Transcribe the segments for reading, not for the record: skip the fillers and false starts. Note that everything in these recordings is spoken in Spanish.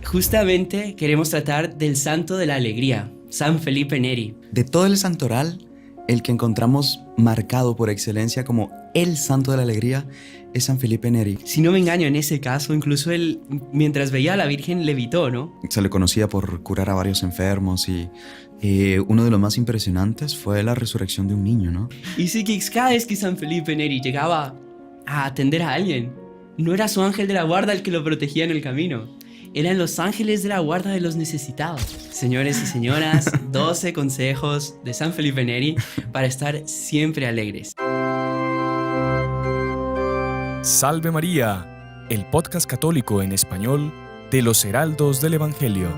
Justamente queremos tratar del santo de la alegría, San Felipe Neri. De todo el santoral, el que encontramos marcado por excelencia como el santo de la alegría es San Felipe Neri. Si no me engaño, en ese caso, incluso él, mientras veía a la Virgen, levitó, ¿no? Se le conocía por curar a varios enfermos y uno de los más impresionantes fue la resurrección de un niño, ¿no? Y sí que cada vez que San Felipe Neri llegaba a atender a alguien, no era su ángel de la guarda el que lo protegía en el camino. Eran los ángeles de la guarda de los necesitados. Señores y señoras, 12 consejos de San Felipe Neri para estar siempre alegres. Salve María, el podcast católico en español de los Heraldos del Evangelio.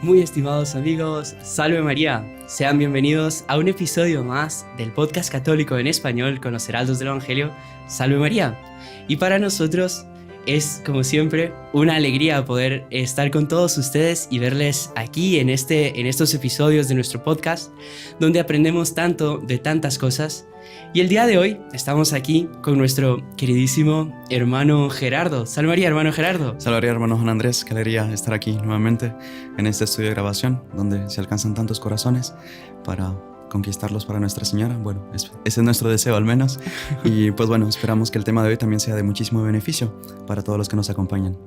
Muy estimados amigos, Salve María. Sean bienvenidos a un episodio más del podcast católico en español con los Heraldos del Evangelio, Salve María. Y para nosotros es, como siempre, una alegría poder estar con todos ustedes y verles aquí en estos episodios de nuestro podcast, donde aprendemos tanto de tantas cosas. Y el día de hoy estamos aquí con nuestro queridísimo hermano Gerardo. Salve María, hermano Gerardo. Salve María, hermano Juan Andrés. Qué alegría estar aquí nuevamente en este estudio de grabación, donde se alcanzan tantos corazones para conquistarlos para Nuestra Señora. Bueno, ese es nuestro deseo al menos. Y pues bueno, esperamos que el tema de hoy también sea de muchísimo beneficio para todos los que nos acompañan.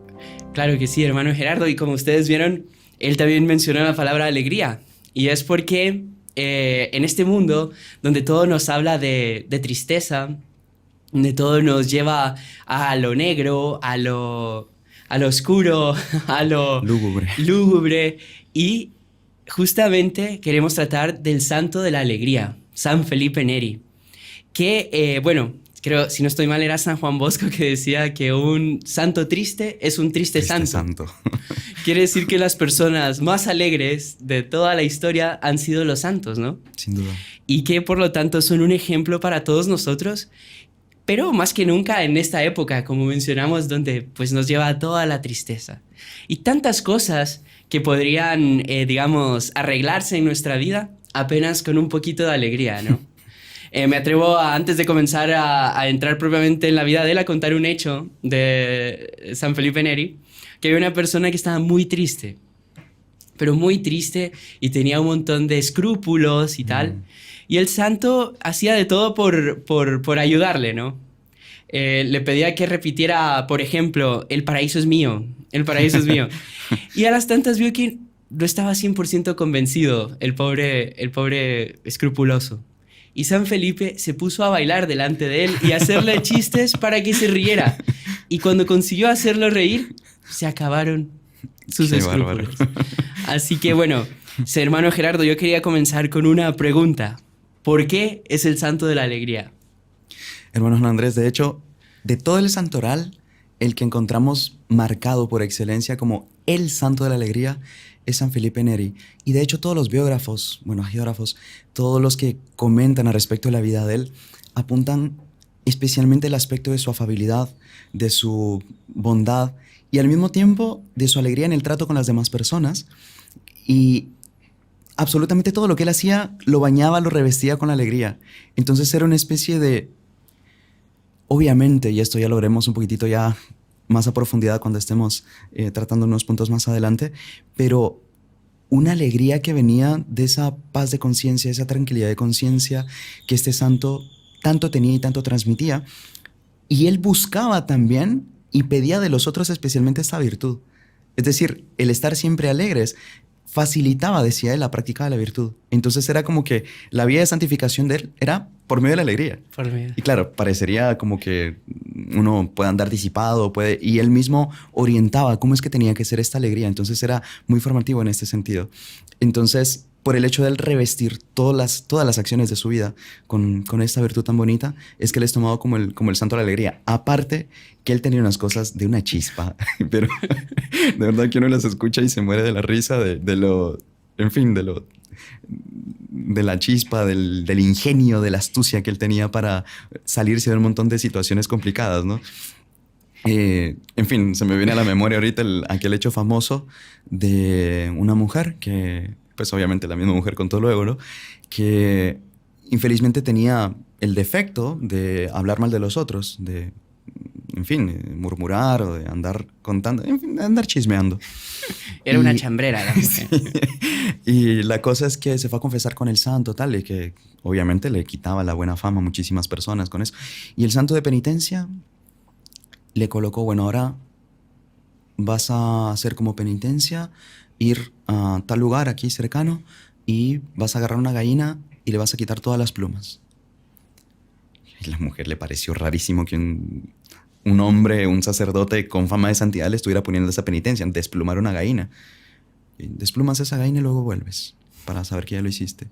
Claro que sí, hermano Gerardo. Y como ustedes vieron, él también mencionó la palabra alegría. Y es porque en este mundo donde todo nos habla de tristeza, donde todo nos lleva a lo negro, a lo oscuro, a lo lúgubre, y justamente queremos tratar del santo de la alegría, San Felipe Neri, que, creo, si no estoy mal, era San Juan Bosco que decía que un santo triste es un triste santo. Quiere decir que las personas más alegres de toda la historia han sido los santos, ¿no? Sin duda. Y que por lo tanto son un ejemplo para todos nosotros, pero más que nunca en esta época, como mencionamos, donde pues nos lleva a toda la tristeza. Y tantas cosas que podrían, arreglarse en nuestra vida apenas con un poquito de alegría, ¿no? Me atrevo, antes de comenzar a entrar propiamente en la vida de él, a contar un hecho de San Felipe Neri, que había una persona que estaba muy triste, pero muy triste, y tenía un montón de escrúpulos y tal. Y el santo hacía de todo por ayudarle, ¿no? Le pedía que repitiera, por ejemplo, el paraíso es mío, el paraíso es mío. Y a las tantas vio que no estaba 100% convencido, el pobre escrupuloso. Y San Felipe se puso a bailar delante de él y a hacerle chistes para que se riera. Y cuando consiguió hacerlo reír, se acabaron sus escrúpulos. Así que bueno, hermano Gerardo, yo quería comenzar con una pregunta. ¿Por qué es el santo de la alegría? Hermano Juan Andrés, de hecho, de todo el santoral, el que encontramos marcado por excelencia como el santo de la alegría es San Felipe Neri. Y de hecho todos los biógrafos, geógrafos, todos los que comentan al respecto de la vida de él, apuntan especialmente el aspecto de su afabilidad, de su bondad y al mismo tiempo de su alegría en el trato con las demás personas. Y absolutamente todo lo que él hacía lo bañaba, lo revestía con la alegría. Entonces era una especie de, obviamente, y esto ya lo veremos un poquitito ya más a profundidad cuando estemos tratando unos puntos más adelante, pero una alegría que venía de esa paz de conciencia, esa tranquilidad de conciencia que este santo tanto tenía y tanto transmitía. Y él buscaba también y pedía de los otros especialmente esta virtud. Es decir, el estar siempre alegres facilitaba, decía él, la práctica de la virtud. Entonces era como que la vía de santificación de él era por medio de la alegría. Y claro, parecería como que uno puede andar disipado, y él mismo orientaba cómo es que tenía que ser esta alegría. Entonces era muy formativo en este sentido. Entonces, por el hecho de él revestir todas las acciones de su vida con esta virtud tan bonita, es que él es tomado como el santo de la alegría. Aparte que él tenía unas cosas de una chispa, pero de verdad que uno las escucha y se muere de la risa de la chispa, del ingenio, de la astucia que él tenía para salirse de un montón de situaciones complicadas, ¿no? En fin, se me viene a la memoria ahorita aquel hecho famoso de una mujer que pues obviamente la misma mujer contó luego, ¿no? Que infelizmente tenía el defecto de hablar mal de los otros, de, en fin, murmurar o de andar contando, en fin, de andar chismeando. Era una chambrera la mujer. Y la cosa es que se fue a confesar con el santo, tal, y que obviamente le quitaba la buena fama a muchísimas personas con eso. Y el santo de penitencia le colocó, bueno, ahora vas a hacer como penitencia, ir a tal lugar aquí cercano y vas a agarrar una gallina y le vas a quitar todas las plumas. Y a la mujer le pareció rarísimo que un hombre, un sacerdote con fama de santidad le estuviera poniendo esa penitencia, desplumar una gallina. Y desplumas esa gallina y luego vuelves para saber que ya lo hiciste.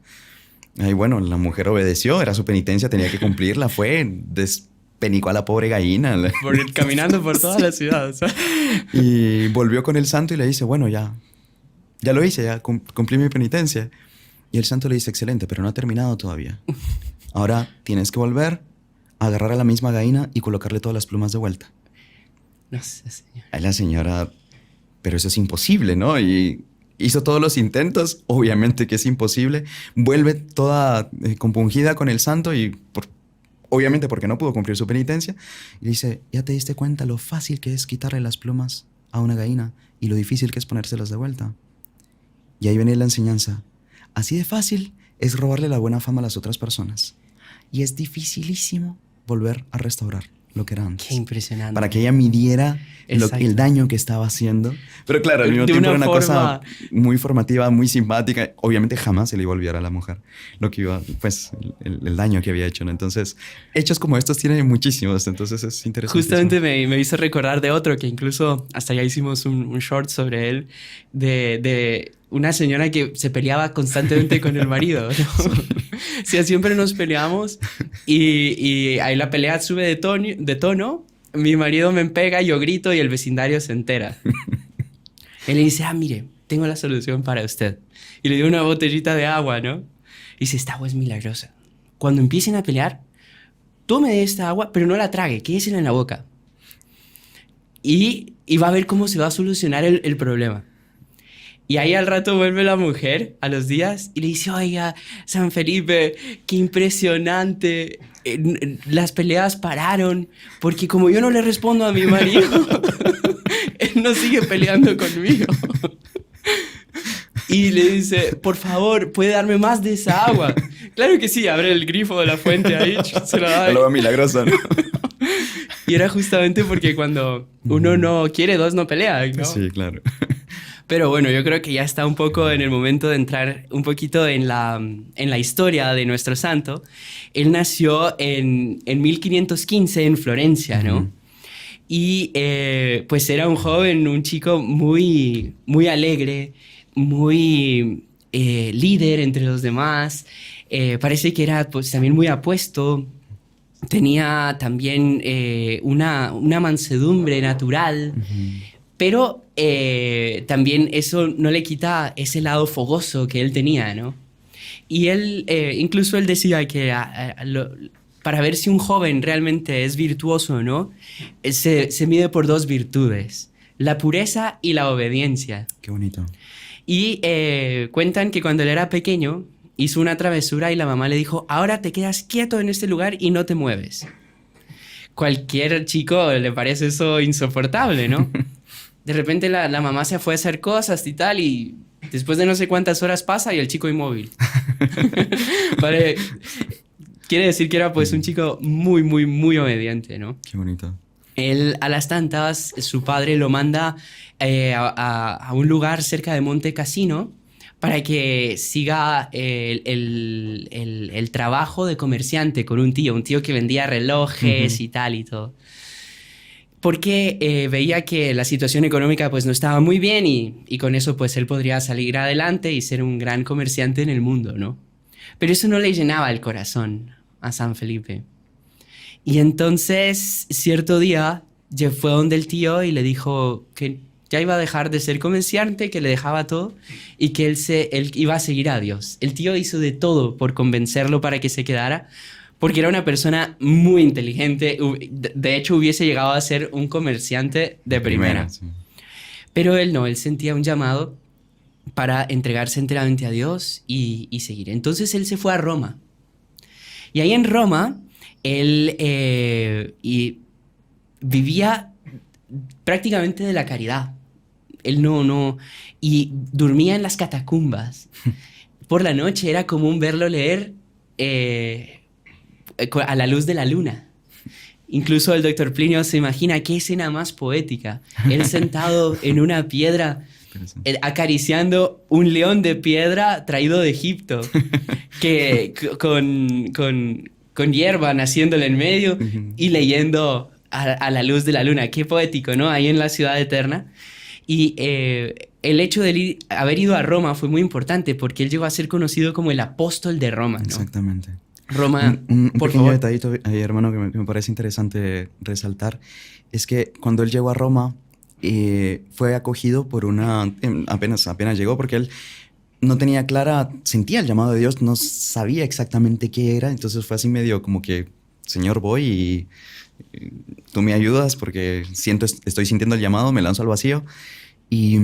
Y bueno, la mujer obedeció, era su penitencia, tenía que cumplirla, fue, despenicó a la pobre gallina. Caminando por toda la ciudad, ¿sabes? Y volvió con el santo y le dice, bueno, ya lo hice, ya cumplí mi penitencia. Y el santo le dice, excelente, pero no ha terminado todavía. Ahora tienes que volver, agarrar a la misma gallina y colocarle todas las plumas de vuelta. No sé, señor. A la señora, pero eso es imposible, ¿no? Y hizo todos los intentos, obviamente que es imposible. Vuelve toda compungida con el santo y obviamente porque no pudo cumplir su penitencia. Y dice, ¿ya te diste cuenta lo fácil que es quitarle las plumas a una gallina y lo difícil que es ponérselas de vuelta? Y ahí viene la enseñanza. Así de fácil es robarle la buena fama a las otras personas. Y es dificilísimo volver a restaurar lo que era antes. Qué impresionante. Para que ella midiera el daño que estaba haciendo. Pero claro, al mismo De tiempo una era una cosa forma muy formativa, muy simpática. Obviamente jamás se le iba a olvidar a la mujer lo que iba, pues, el daño que había hecho, ¿no? Entonces, hechos como estos tienen muchísimos. Entonces es interesante. Justamente me hizo recordar de otro que incluso hasta ya hicimos un short sobre él, de una señora que se peleaba constantemente con el marido, ¿no? O sea, siempre nos peleamos y ahí la pelea sube de tono, mi marido me pega, yo grito y el vecindario se entera. Él le dice, mire, tengo la solución para usted. Y le dio una botellita de agua, ¿no? Y dice, esta agua es milagrosa. Cuando empiecen a pelear, tome esta agua, pero no la trague, quédesela en la boca. Y va a ver cómo se va a solucionar el problema. Y ahí al rato vuelve la mujer, a los días, y le dice, oiga, San Felipe, qué impresionante. Las peleas pararon, porque como yo no le respondo a mi marido, él no sigue peleando conmigo. Y le dice, por favor, ¿puede darme más de esa agua? Claro que sí, abre el grifo de la fuente ahí, se lo da. Lo veo milagroso, ¿no? Y era justamente porque cuando uno no quiere, dos no pelean, ¿no? Sí, claro. Pero bueno, yo creo que ya está un poco en el momento de entrar un poquito en la historia de nuestro santo. Él nació en 1515 en Florencia, ¿no? Y pues era un joven, un chico muy, muy alegre, muy líder entre los demás. Parece que era pues también muy apuesto. Tenía también una mansedumbre natural. Pero también eso no le quita ese lado fogoso que él tenía, ¿no? Y él, incluso él decía que para ver si un joven realmente es virtuoso o no, se mide por dos virtudes, la pureza y la obediencia. Qué bonito. Y cuentan que cuando él era pequeño, hizo una travesura y la mamá le dijo, ahora te quedas quieto en este lugar y no te mueves. Cualquier chico le parece eso insoportable, ¿no? De repente la mamá se fue a hacer cosas y tal, y después de no sé cuántas horas pasa y el chico inmóvil. Vale. Quiere decir que era pues un chico muy, muy, muy obediente, ¿no? Qué bonito. Él, a las tantas, su padre lo manda a un lugar cerca de Monte Cassino para que siga el trabajo de comerciante con un tío que vendía relojes y tal y todo. Porque veía que la situación económica pues no estaba muy bien y con eso pues él podría salir adelante y ser un gran comerciante en el mundo, ¿no? Pero eso no le llenaba el corazón a San Felipe. Y entonces cierto día fue donde el tío y le dijo que ya iba a dejar de ser comerciante, que le dejaba todo y que él iba a seguir a Dios. El tío hizo de todo por convencerlo para que se quedara, porque era una persona muy inteligente. De hecho, hubiese llegado a ser un comerciante de primera. Sí. Pero él no, él sentía un llamado para entregarse enteramente a Dios y seguir. Entonces él se fue a Roma. Y ahí en Roma, él vivía prácticamente de la caridad. Él y dormía en las catacumbas. Por la noche era común verlo leer a la luz de la luna. Incluso el doctor Plinio se imagina qué escena más poética. Él sentado en una piedra, acariciando un león de piedra traído de Egipto, que con hierba naciéndole en medio y leyendo a la luz de la luna. Qué poético, ¿no? Ahí en la ciudad eterna. Y el hecho de haber ido a Roma fue muy importante porque él llegó a ser conocido como el apóstol de Roma, ¿no? Exactamente. Roma, un por pequeño favor. detallito ahí, hermano, que me parece interesante resaltar, es que cuando él llegó a Roma, fue acogido por apenas llegó, porque él no tenía clara, sentía el llamado de Dios, no sabía exactamente qué era, entonces fue así medio como que, Señor, voy y tú me ayudas porque estoy sintiendo el llamado, me lanzo al vacío. Y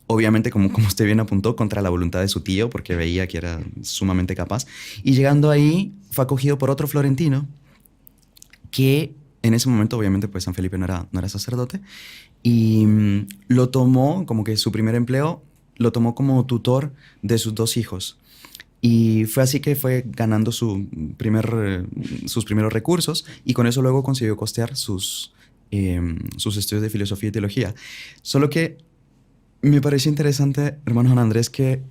obviamente, como usted bien apuntó, contra la voluntad de su tío, porque veía que era sumamente capaz. Y llegando ahí, fue acogido por otro florentino, que en ese momento, obviamente, pues San Felipe no era sacerdote, y lo tomó, como que su primer empleo, lo tomó como tutor de sus 2 hijos. Y fue así que fue ganando sus primeros recursos, y con eso luego consiguió costear sus estudios de filosofía y teología. Solo que me pareció interesante, hermano Juan Andrés, que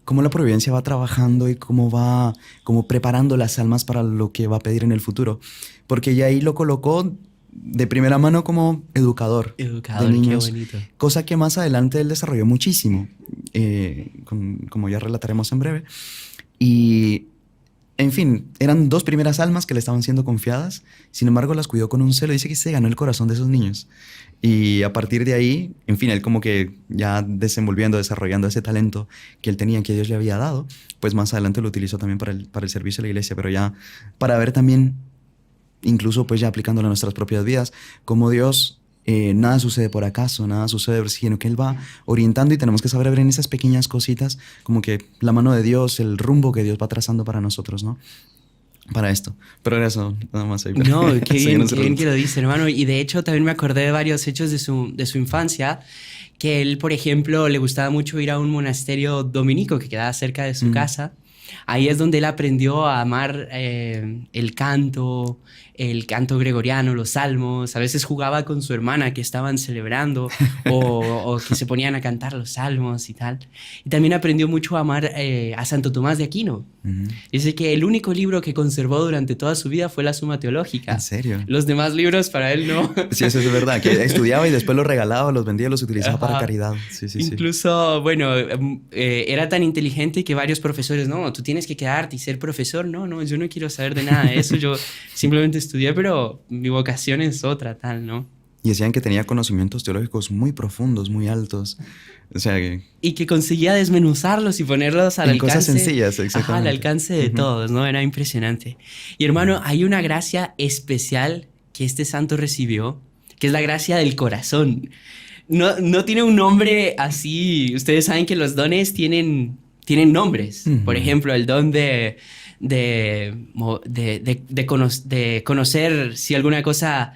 cómo la providencia va trabajando y cómo va como preparando las almas para lo que va a pedir en el futuro. Porque ya ahí lo colocó de primera mano como educador de niños, qué bonito. cosa que más adelante él desarrolló muchísimo, como ya relataremos en breve. Y, en fin, eran 2 primeras almas que le estaban siendo confiadas, sin embargo las cuidó con un celo. Dice que se ganó el corazón de esos niños. Y a partir de ahí, en fin, él como que ya desarrollando ese talento que él tenía, que Dios le había dado, pues más adelante lo utilizó también para el servicio de la iglesia, pero ya para ver también, incluso pues ya aplicándolo a nuestras propias vidas, cómo Dios, nada sucede por acaso, nada sucede, sino que Él va orientando, y tenemos que saber ver en esas pequeñas cositas como que la mano de Dios, el rumbo que Dios va trazando para nosotros, ¿no? Para esto. Pero era eso, nada más ahí. No, qué bien Síguenos, que lo dice, hermano. Y de hecho también me acordé de varios hechos de su infancia, que él, por ejemplo, le gustaba mucho ir a un monasterio dominico que quedaba cerca de su casa. Ahí es donde él aprendió a amar el canto gregoriano, los salmos. A veces jugaba con su hermana que estaban celebrando o que se ponían a cantar los salmos y tal. Y también aprendió mucho a amar a Santo Tomás de Aquino. Dice que el único libro que conservó durante toda su vida fue la Suma Teológica. ¿En serio? Los demás libros para él no. Sí, eso es verdad, que estudiaba y después los regalaba, los vendía, los utilizaba para caridad. Sí. Incluso, bueno, era tan inteligente que varios profesores, no, tú tienes que quedarte y ser profesor. No, yo no quiero saber de nada de eso. Yo simplemente estudié, pero mi vocación es otra, tal, ¿no? Y decían que tenía conocimientos teológicos muy profundos, muy altos. O sea, y que conseguía desmenuzarlos y ponerlos al alcance. Cosas sencillas, exactamente. Al alcance de todos, ¿no? Era impresionante. Y hermano, hay una gracia especial que este santo recibió, que es la gracia del corazón. No tiene un nombre así. Ustedes saben que los dones tienen nombres. Por ejemplo, el don de conocer si alguna cosa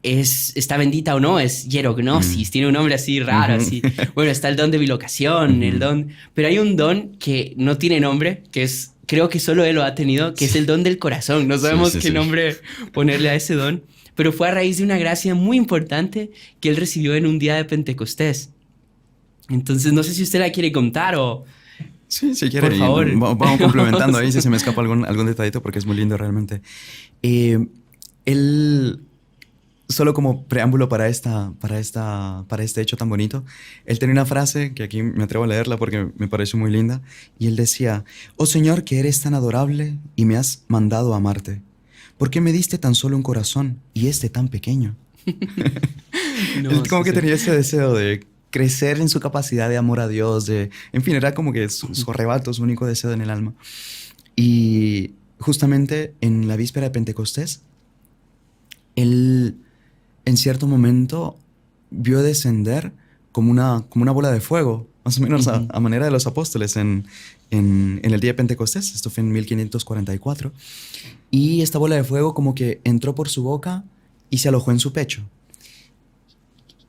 está bendita o no, es hierognosis, tiene un nombre así raro, así. Bueno, está el don de bilocación, pero hay un don que no tiene nombre, que es, creo que solo él lo ha tenido, que es el don del corazón. No sabemos qué nombre ponerle a ese don, pero fue a raíz de una gracia muy importante que él recibió en un día de Pentecostés. Entonces, no sé si usted la quiere contar o... Sí, si quiere. Por favor. Vamos complementando ahí si se me escapa algún detallito, porque es muy lindo realmente. Él, solo como preámbulo para este hecho tan bonito, él tenía una frase que aquí me atrevo a leerla porque me pareció muy linda, y él decía: «Oh Señor, que eres tan adorable y me has mandado a amarte, ¿por qué me diste tan solo un corazón y este tan pequeño?» Él como que tenía ese deseo de crecer en su capacidad de amor a Dios, en fin, era como que su arrebato, su único deseo en el alma. Y justamente en la víspera de Pentecostés, él en cierto momento vio descender como una bola de fuego más o menos a manera de los apóstoles en el día de Pentecostés. Esto fue en 1544. Y esta bola de fuego como que entró por su boca y se alojó en su pecho.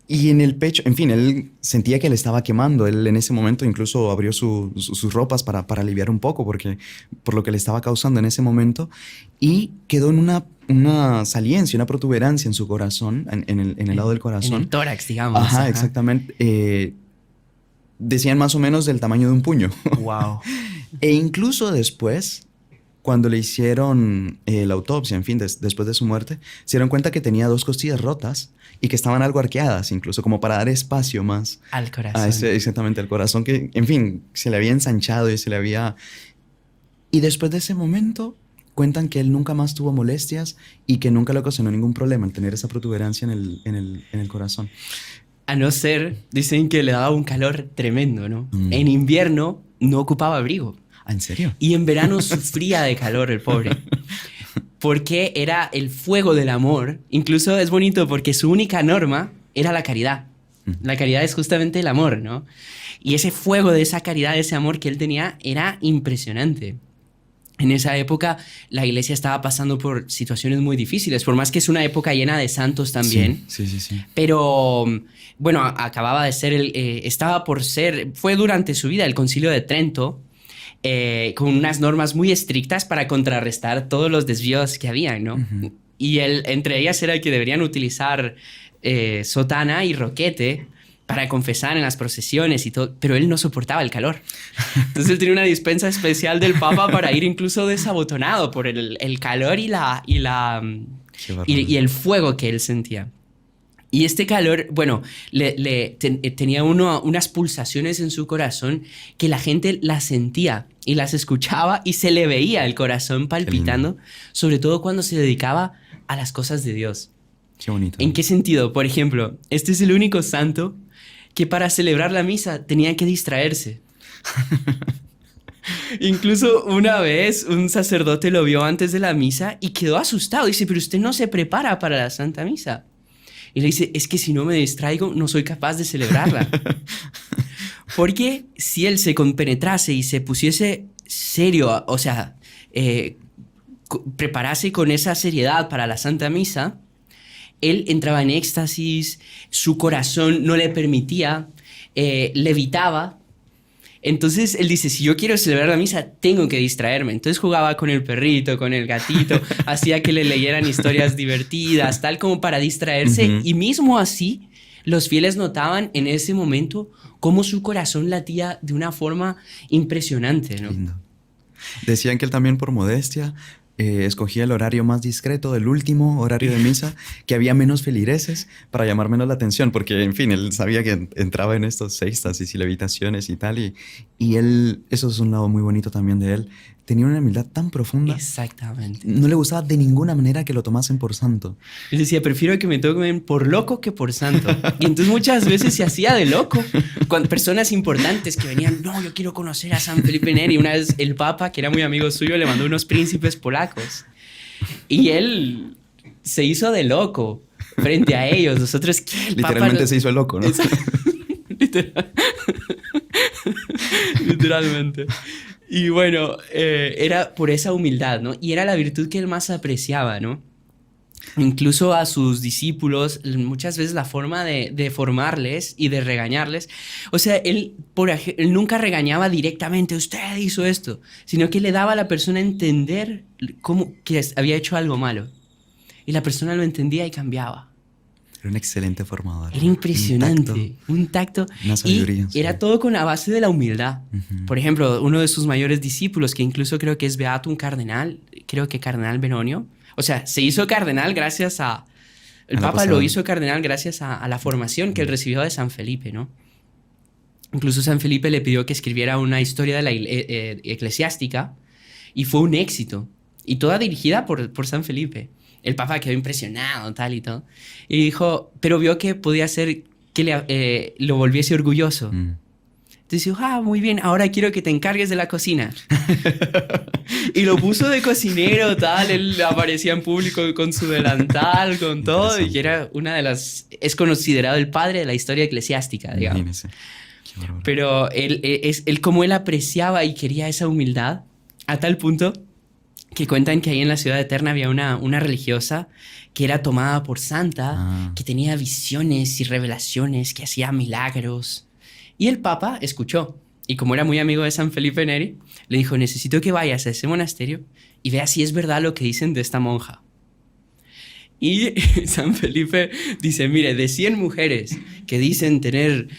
Y en el pecho, en fin, él sentía que le estaba quemando. Él en ese momento incluso abrió sus ropas para aliviar un poco por lo que le estaba causando en ese momento. Y quedó en una saliencia, una protuberancia en su corazón, en el lado del corazón. En el tórax, digamos. Ajá, exactamente. Decían más o menos del tamaño de un puño. Wow. E incluso después, cuando le hicieron la autopsia, en fin, después de su muerte, se dieron cuenta que tenía 2 costillas rotas y que estaban algo arqueadas, incluso como para dar espacio más Al corazón. exactamente, al corazón que, en fin, se le había ensanchado y se le había... Y después de ese momento, cuentan que él nunca más tuvo molestias y que nunca le ocasionó ningún problema el tener esa protuberancia en el corazón. A no ser, dicen que le daba un calor tremendo, ¿no? En invierno no ocupaba abrigo. ¿En serio? Y en verano sufría de calor el pobre. Porque era el fuego del amor. Incluso es bonito porque su única norma era la caridad. La caridad es justamente el amor, ¿no? Y ese fuego de esa caridad, de ese amor que él tenía, era impresionante. En esa época la iglesia estaba pasando por situaciones muy difíciles, por más que es una época llena de santos también. Sí. Pero, bueno, acababa de ser, fue durante su vida el Concilio de Trento, con unas normas muy estrictas para contrarrestar todos los desvíos que había, ¿no? Y entre ellas era que deberían utilizar sotana y roquete para confesar en las procesiones y todo, pero él no soportaba el calor. Entonces él tenía una dispensa especial del Papa para ir incluso desabotonado por el calor y el fuego que él sentía. Y este calor, bueno, tenía unas pulsaciones en su corazón que la gente las sentía y las escuchaba y se le veía el corazón palpitando, sobre todo cuando se dedicaba a las cosas de Dios. Qué bonito. ¿En qué sentido? Por ejemplo, este es el único santo que para celebrar la misa tenía que distraerse. Incluso una vez un sacerdote lo vio antes de la misa y quedó asustado. Dice, pero usted no se prepara para la Santa Misa. Y le dice, es que si no me distraigo no soy capaz de celebrarla. Porque si él se compenetrase y se pusiese serio, o sea, preparase con esa seriedad para la Santa Misa, él entraba en éxtasis, su corazón no le permitía, levitaba. Entonces él dice, si yo quiero celebrar la misa, tengo que distraerme. Entonces jugaba con el perrito, con el gatito, hacía que le leyeran historias divertidas, tal como para distraerse. Y mismo así, los fieles notaban en ese momento cómo su corazón latía de una forma impresionante, ¿no? Lindo. Decían que él también por modestia escogía el horario más discreto, el último horario de misa, que había menos feligreses para llamar menos la atención, porque, en fin, él sabía que entraba en estos éxtasis y levitaciones y tal, y él, eso es un lado muy bonito también de él, tenía una humildad tan profunda. Exactamente. No le gustaba de ninguna manera que lo tomasen por santo. Él decía, prefiero que me tomen por loco que por santo. Y entonces muchas veces se hacía de loco. Con personas importantes que venían, no, yo quiero conocer a San Felipe Neri. Una vez el Papa, que era muy amigo suyo, le mandó unos príncipes polacos. Y él se hizo de loco frente a ellos. Nosotros, ¿qué? El Literalmente Papa se hizo el loco, ¿no? Literalmente. Y bueno, era por esa humildad, ¿no? Y era la virtud que él más apreciaba, ¿no? Incluso a sus discípulos, muchas veces la forma de formarles y de regañarles. O sea, él nunca regañaba directamente, usted hizo esto, sino que le daba a la persona a entender que había hecho algo malo. Y la persona lo entendía y cambiaba. Era un excelente formador. Era impresionante. Un tacto. Una sabiduría. Y era todo con la base de la humildad. Uh-huh. Por ejemplo, uno de sus mayores discípulos, que incluso creo que es beato, un cardenal, creo que cardenal Benonio. O sea, se hizo cardenal gracias a... El Papa lo hizo cardenal gracias a la formación que él recibió de San Felipe, ¿no? Incluso San Felipe le pidió que escribiera una historia de la eclesiástica y fue un éxito. Y toda dirigida por San Felipe. El Papa quedó impresionado, tal y todo. Y dijo, pero vio que podía hacer que lo volviese orgulloso. Entonces dijo, muy bien, ahora quiero que te encargues de la cocina. Y lo puso de cocinero, tal. Él aparecía en público con su delantal, con todo. Y era es considerado el padre de la historia eclesiástica, digamos. Imagínese. Qué bárbaro. Pero él como él apreciaba y quería esa humildad, a tal punto que cuentan que ahí en la Ciudad Eterna había una religiosa que era tomada por santa, que tenía visiones y revelaciones, que hacía milagros. Y el Papa escuchó. Y como era muy amigo de San Felipe Neri, le dijo, necesito que vayas a ese monasterio y veas si es verdad lo que dicen de esta monja. Y San Felipe dice, mire, de 100 mujeres que dicen tener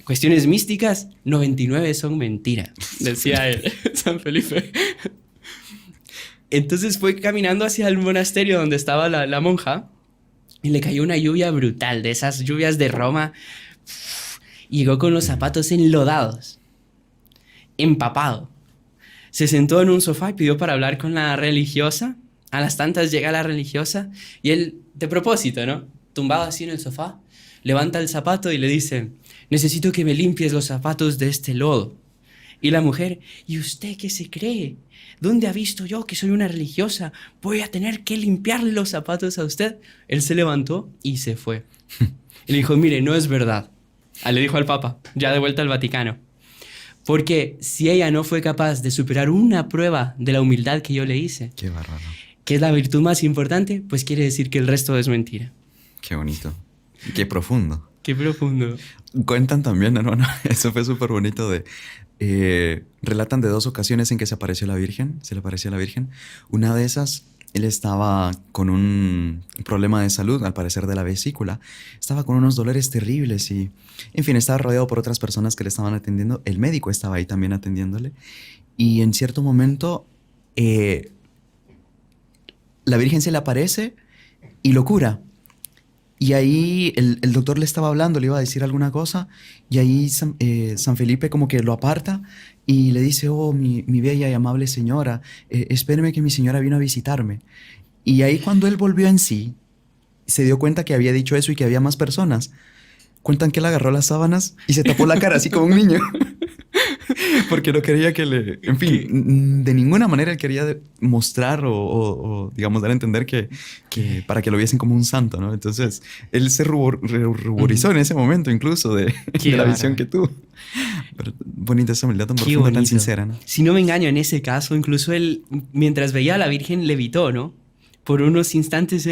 cuestiones místicas, 99 son mentiras, decía él, San Felipe. Entonces fue caminando hacia el monasterio donde estaba la monja y le cayó una lluvia brutal, de esas lluvias de Roma. Y llegó con los zapatos enlodados, empapado. Se sentó en un sofá y pidió para hablar con la religiosa. A las tantas llega la religiosa y él, de propósito, ¿no? Tumbado así en el sofá, levanta el zapato y le dice, necesito que me limpies los zapatos de este lodo. Y la mujer, ¿y usted qué se cree? ¿Dónde ha visto yo que soy una religiosa? Voy a tener que limpiarle los zapatos a usted. Él se levantó y se fue. Y le dijo, mire, no es verdad. Le dijo al Papa, ya de vuelta al Vaticano. Porque si ella no fue capaz de superar una prueba de la humildad que yo le hice, Qué bárbaro. que es la virtud más importante, pues quiere decir que el resto es mentira. Qué bonito. Qué profundo. Qué profundo. Cuentan también, hermano, eso fue súper bonito relatan de 2 ocasiones en que se apareció la Virgen, se le apareció la Virgen. Una de esas, él estaba con un problema de salud, al parecer de la vesícula. Estaba con unos dolores terribles y, en fin, estaba rodeado por otras personas que le estaban atendiendo. El médico estaba ahí también atendiéndole. Y en cierto momento, la Virgen se le aparece y lo cura. Y ahí el doctor le estaba hablando, le iba a decir alguna cosa, y ahí San Felipe como que lo aparta y le dice, oh, mi bella y amable señora, espéreme que mi señora vino a visitarme. Y ahí cuando él volvió en sí, se dio cuenta que había dicho eso y que había más personas. Cuentan que él agarró las sábanas y se tapó la cara así como un niño. Porque no quería que le... En fin, de ninguna manera él quería mostrar o digamos, dar a entender que para que lo viesen como un santo, ¿no? Entonces, él se ruborizó en ese momento incluso de la visión que tuvo. Pero bonita esa humildad tan profunda, tan sincera, ¿no? Si no me engaño, en ese caso, incluso él, mientras veía a la Virgen, levitó, ¿no? Por unos instantes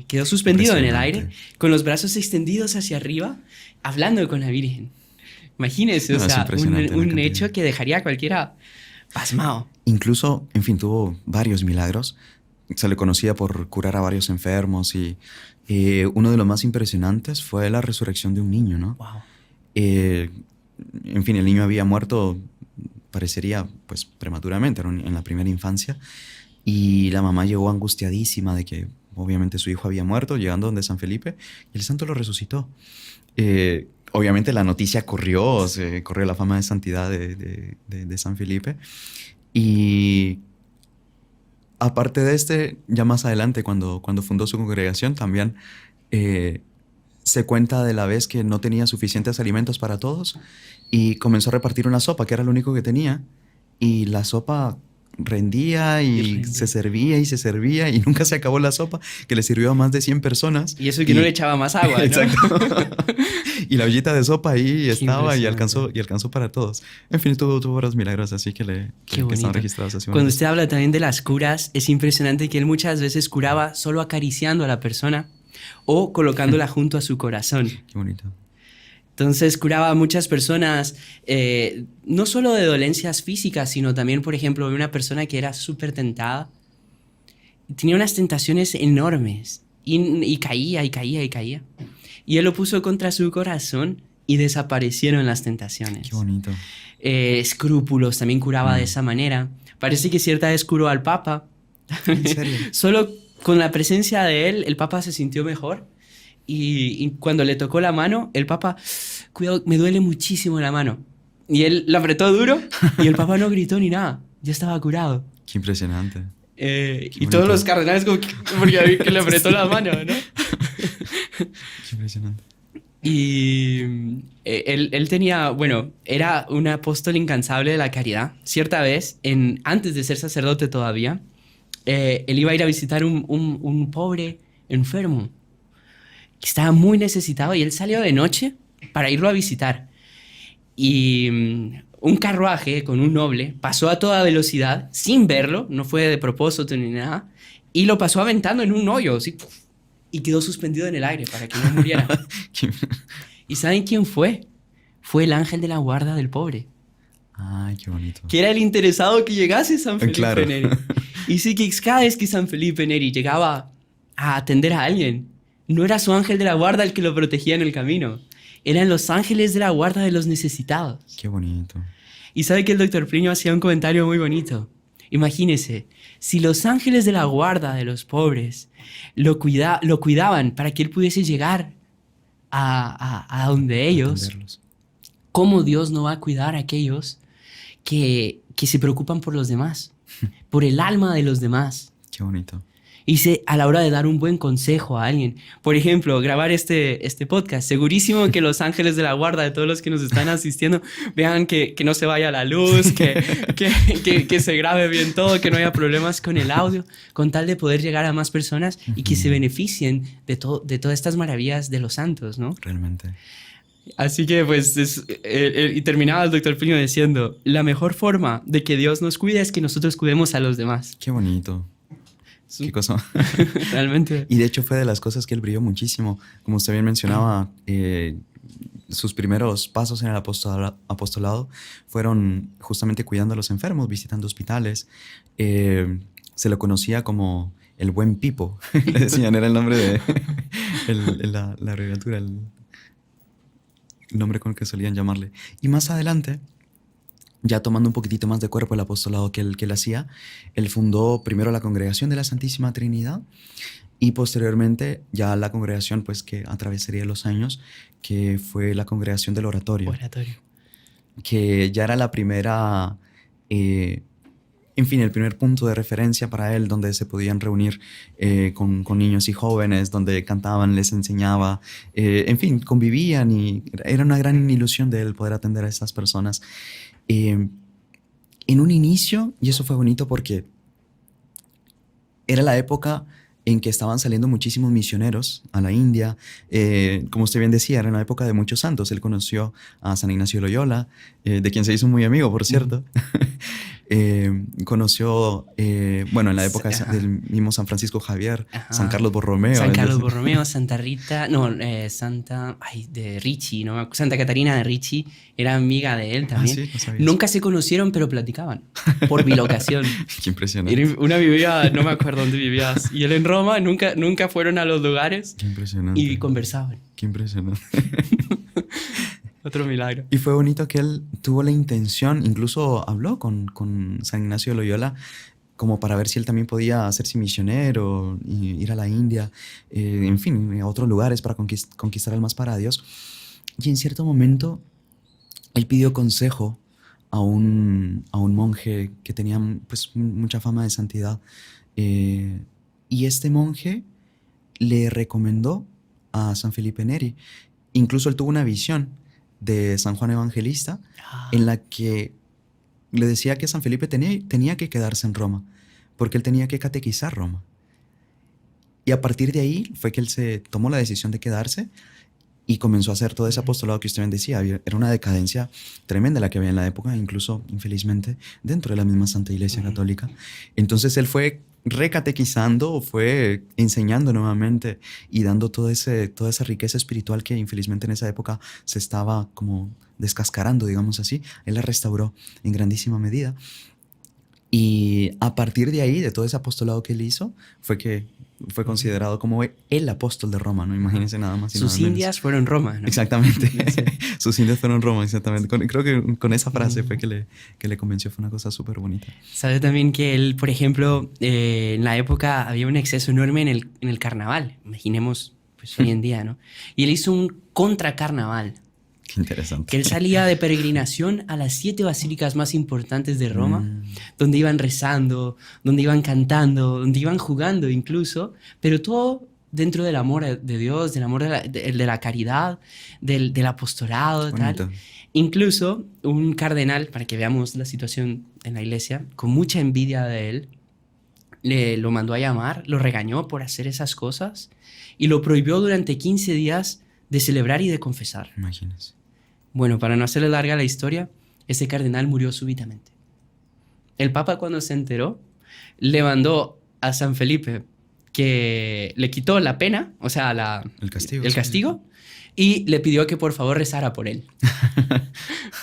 quedó suspendido en el aire, con los brazos extendidos hacia arriba, hablando con la Virgen. Imagínese, no, o sea, un hecho que dejaría a cualquiera pasmado. Incluso, en fin, tuvo varios milagros. Se le conocía por curar a varios enfermos y uno de los más impresionantes fue la resurrección de un niño, ¿no? Wow. En fin, el niño había muerto, parecería, pues, prematuramente, era en la primera infancia, y la mamá llegó angustiadísima de que, obviamente, su hijo había muerto, llegando donde San Felipe, y el santo lo resucitó. Obviamente la noticia corrió la fama de santidad de San Felipe. Y aparte de ya más adelante, cuando fundó su congregación, también se cuenta de la vez que no tenía suficientes alimentos para todos y comenzó a repartir una sopa, que era lo único que tenía. Y la sopa rendía y se servía y nunca se acabó la sopa, que le sirvió a más de 100 personas. Y eso que no le echaba más agua, ¿no? Exacto. Y la ollita de sopa ahí estaba y alcanzó para todos. En fin, tuvo varios milagros así que están registrados así. Cuando usted habla también de las curas, es impresionante que él muchas veces curaba solo acariciando a la persona o colocándola junto a su corazón. Qué bonito. Entonces curaba a muchas personas, no solo de dolencias físicas, sino también, por ejemplo, de una persona que era súper tentada. Tenía unas tentaciones enormes y caía. Y él lo puso contra su corazón y desaparecieron las tentaciones. Qué bonito. Escrúpulos también curaba de esa manera. Parece que cierta vez curó al Papa. ¿En serio? Solo con la presencia de él, el Papa se sintió mejor. Y cuando le tocó la mano, el Papa, cuidado, me duele muchísimo la mano. Y él la apretó duro y el Papa no gritó ni nada. Ya estaba curado. Qué impresionante. Y todos los cardenales como porque que le apretó la mano, ¿no? Qué impresionante. Y él tenía, bueno, era un apóstol incansable de la caridad. Cierta vez, antes de ser sacerdote todavía, él iba a ir a visitar un pobre enfermo que estaba muy necesitado y él salió de noche para irlo a visitar. y un carruaje con un noble pasó a toda velocidad sin verlo, no fue de propósito ni nada, y lo pasó aventando en un hoyo, así, ¡puf! Y quedó suspendido en el aire para que no muriera. ¿Y saben quién fue? Fue el ángel de la guarda del pobre. Ay, qué bonito. Que era el interesado que llegase San Felipe Claro. Neri. Y sí que cada vez que San Felipe Neri llegaba a atender a alguien, no era su ángel de la guarda el que lo protegía en el camino. Eran los ángeles de la guarda de los necesitados. Qué bonito. Y sabe que el doctor Plinio hacía un comentario muy bonito. Imagínese, si los ángeles de la guarda de los pobres lo cuidaban para que él pudiese llegar a donde ellos, Atenderlos. ¿cómo Dios no va a cuidar a aquellos que se preocupan por los demás, por el alma de los demás? Qué bonito. Y a la hora de dar un buen consejo a alguien, por ejemplo, grabar este podcast, segurísimo que los ángeles de la guarda de todos los que nos están asistiendo vean que no se vaya la luz, que se grabe bien todo, que no haya problemas con el audio, con tal de poder llegar a más personas y que se beneficien de todas estas maravillas de los santos, ¿no? Realmente. Así que pues, y terminaba el doctor Plinio diciendo, la mejor forma de que Dios nos cuide es que nosotros cuidemos a los demás. Qué bonito. Qué cosa. Realmente. Y de hecho fue de las cosas que él brilló muchísimo. Como usted bien mencionaba, sus primeros pasos en el apostolado fueron justamente cuidando a los enfermos, visitando hospitales. Se lo conocía como el buen Pipo. Le decían, era el nombre de la abreviatura, el nombre con el que solían llamarle. Y más adelante, ya tomando un poquitito más de cuerpo el apostolado que él hacía, él fundó primero la Congregación de la Santísima Trinidad y posteriormente ya la congregación, pues que atravesaría los años, que fue la Congregación del Oratorio. Que ya era la primera, en fin, el primer punto de referencia para él, donde se podían reunir con niños y jóvenes, donde cantaban, les enseñaba, en fin, convivían y era una gran ilusión de él poder atender a estas personas. En un inicio, y eso fue bonito porque era la época en que estaban saliendo muchísimos misioneros a la India. Como usted bien decía, era una época de muchos santos. Él conoció a San Ignacio de Loyola, de quien se hizo muy amigo, por cierto. Conoció, bueno, en la época del mismo San Francisco Javier, San Carlos Borromeo. San Carlos Borromeo, Santa Rita, no, de Ricci, ¿no? Santa Catarina de Ricci, era amiga de él también. Ah, sí, no sabía Nunca se conocieron, pero platicaban por bilocación. Qué impresionante. Una vivía, no me acuerdo dónde vivías, y él en Roma, nunca fueron a los lugares. Qué impresionante. Y conversaban. Qué impresionante. Otro milagro. Y fue bonito que él tuvo la intención, incluso habló con San Ignacio de Loyola, como para ver si él también podía hacerse misionero, y ir a la India, en fin, a otros lugares para conquistar almas para Dios. Y en cierto momento, él pidió consejo a un monje que tenía pues, mucha fama de santidad. Y este monje le recomendó a San Felipe Neri. Incluso él tuvo una visión de San Juan Evangelista, en la que le decía que San Felipe tenía que quedarse en Roma, porque él tenía que catequizar Roma. Y a partir de ahí fue que él se tomó la decisión de quedarse y comenzó a hacer todo ese apostolado que usted bien decía. Era una decadencia tremenda la que había en la época, incluso, infelizmente, dentro de la misma Santa Iglesia Católica. Entonces él fue recatequizando, fue enseñando nuevamente y dando toda esa riqueza espiritual que infelizmente en esa época se estaba como descascarando, digamos así. Él la restauró en grandísima medida. Y a partir de ahí, de todo ese apostolado que él hizo, fue considerado como el apóstol de Roma, ¿no? Imagínense nada más y Sus nada menos. indias fueron Roma, ¿no? Exactamente. Sí. Sus indias fueron Roma, exactamente. Creo que con esa frase fue que le convenció. Fue una cosa súper bonita. Sabe también que él, por ejemplo, en la época había un exceso enorme en el carnaval. Imaginemos, pues hoy en día, ¿no? Y él hizo un contracarnaval. Qué interesante. Que él salía de peregrinación a las 7 basílicas más importantes de Roma, donde iban rezando, donde iban cantando, donde iban jugando incluso, pero todo dentro del amor de Dios, del amor de la caridad, del apostolado, tal. Incluso un cardenal, para que veamos la situación en la iglesia, con mucha envidia de él, lo mandó a llamar, lo regañó por hacer esas cosas y lo prohibió durante 15 días de celebrar y de confesar. Imagínense. Bueno, para no hacerle larga la historia, ese cardenal murió súbitamente. El Papa, cuando se enteró, le mandó a San Felipe que le quitó la pena, o sea, El castigo. el castigo, y le pidió que por favor rezara por él.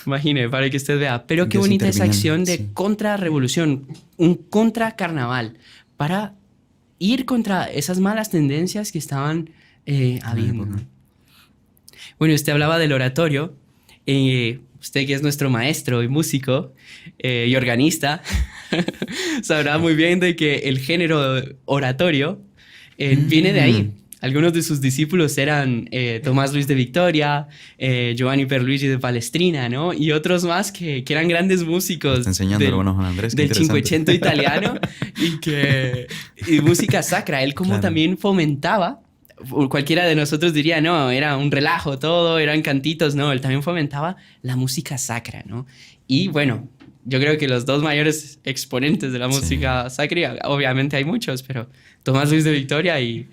Imagine, para que usted vea. Pero qué Dios bonita esa acción interviniendo, de sí. contrarrevolución, un contracarnaval, para ir contra esas malas tendencias que estaban habiendo. época. Bueno, usted hablaba del oratorio. Usted que es nuestro maestro y músico y organista, sabrá muy bien de que el género oratorio viene de ahí. Algunos de sus discípulos eran Tomás Luis de Victoria, Giovanni Perluigi de Palestrina, ¿no? Y otros más que eran grandes músicos Está enseñando, hermano Juan Andrés, qué del interesante. Cinquecento italiano y música sacra. Él como Claro. también fomentaba, cualquiera de nosotros diría, no, era un relajo todo, eran cantitos, no, él también fomentaba la música sacra, ¿no? Y bueno, yo creo que los dos mayores exponentes de la música sacra, obviamente hay muchos, pero Tomás Luis de Victoria y...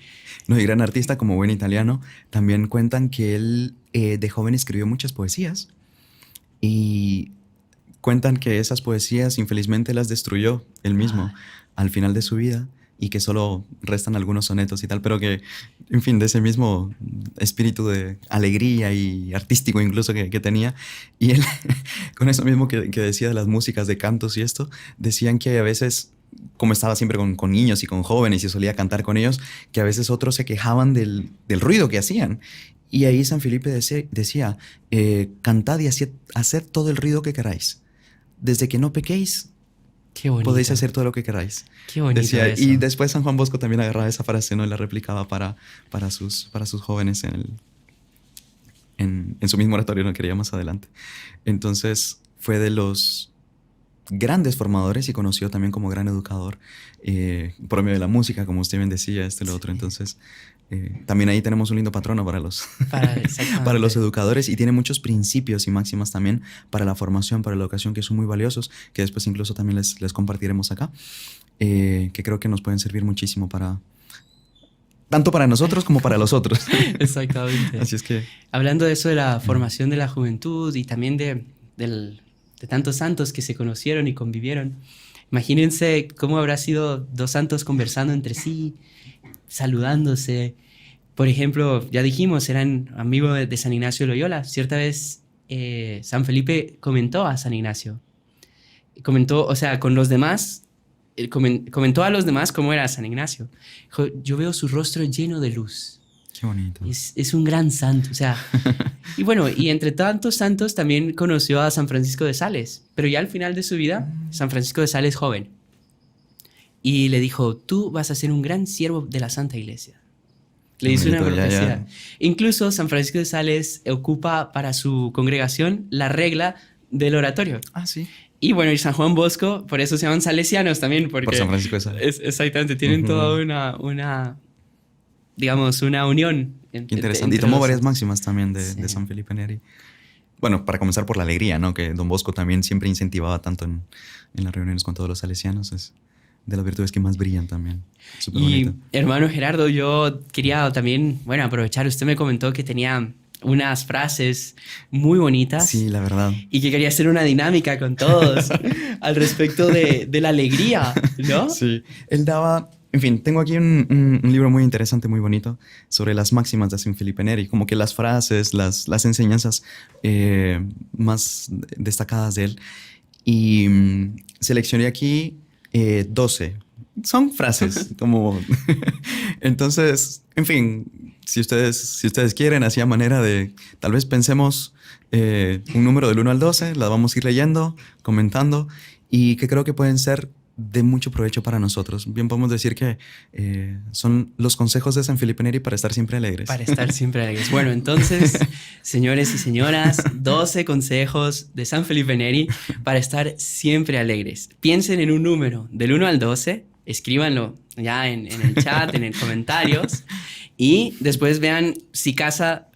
No, y gran artista como buen italiano, también cuentan que él de joven escribió muchas poesías y cuentan que esas poesías infelizmente las destruyó él mismo al final de su vida y que solo restan algunos sonetos y tal, pero que, en fin, de ese mismo espíritu de alegría y artístico incluso que tenía. Y él, con eso mismo que decía de las músicas, de cantos y esto, decían que a veces, como estaba siempre con niños y con jóvenes y solía cantar con ellos, que a veces otros se quejaban del ruido que hacían. Y ahí San Felipe decía, cantad y haced todo el ruido que queráis. Desde que no pequéis, Qué bonito. podéis hacer todo lo que queráis. Qué bonito Decía, eso. y después San Juan Bosco también agarraba esa frase, ¿no? Y la replicaba para sus jóvenes en su mismo oratorio, no quería más adelante. Entonces fue de los grandes formadores y conoció también como gran educador por medio de la música, como usted bien decía, lo otro. Entonces también ahí tenemos un lindo patrono para para los educadores, y tiene muchos principios y máximas también para la formación, para la educación, que son muy valiosos, que después incluso también les compartiremos acá, que creo que nos pueden servir muchísimo tanto para nosotros como para los otros. Exactamente. Así es que... Hablando de eso de la formación de la juventud y también de tantos santos que se conocieron y convivieron, imagínense cómo habrá sido dos santos conversando entre sí, saludándose. Por ejemplo, ya dijimos, eran amigos de San Ignacio de Loyola. Cierta vez San Felipe comentó a San Ignacio. Comentó, o sea, con los demás, comentó a los demás cómo era San Ignacio. Dijo, yo veo su rostro lleno de luz. Qué bonito. Es un gran santo, o sea... Y bueno, y entre tantos santos también conoció a San Francisco de Sales, pero ya al final de su vida, San Francisco de Sales joven. Y le dijo, tú vas a ser un gran siervo de la Santa Iglesia. Le hizo una bonito, profecía. Incluso San Francisco de Sales ocupa para su congregación la regla del oratorio. Ah, sí. Y bueno, y San Juan Bosco, por eso se llaman salesianos también, porque... Por San Francisco de Sales. Exactamente, tienen toda una digamos, una unión. Qué interesante. Y tomó varias máximas también de San Felipe Neri. Bueno, para comenzar por la alegría, ¿no? Que Don Bosco también siempre incentivaba tanto en las reuniones con todos los salesianos. Es de las virtudes que más brillan también. Súper bonito. Hermano Gerardo, yo quería también, bueno, aprovechar. Usted me comentó que tenía unas frases muy bonitas. Sí, la verdad. Y que quería hacer una dinámica con todos al respecto de la alegría, ¿no? Sí. Él daba... En fin, tengo aquí un libro muy interesante, muy bonito, sobre las máximas de San Felipe Neri, como que las frases, las enseñanzas más destacadas de él. Y seleccioné aquí 12. Son frases, como... Entonces, en fin, si ustedes quieren, así a manera de... Tal vez pensemos un número del 1 al 12, las vamos a ir leyendo, comentando, y que creo que pueden ser de mucho provecho para nosotros. Bien podemos decir que son los consejos de San Felipe Neri para estar siempre alegres. Para estar siempre alegres. Bueno, entonces, señores y señoras, 12 consejos de San Felipe Neri para estar siempre alegres. Piensen en un número del 1 al 12, escríbanlo ya en el chat, en los comentarios, y después vean si casa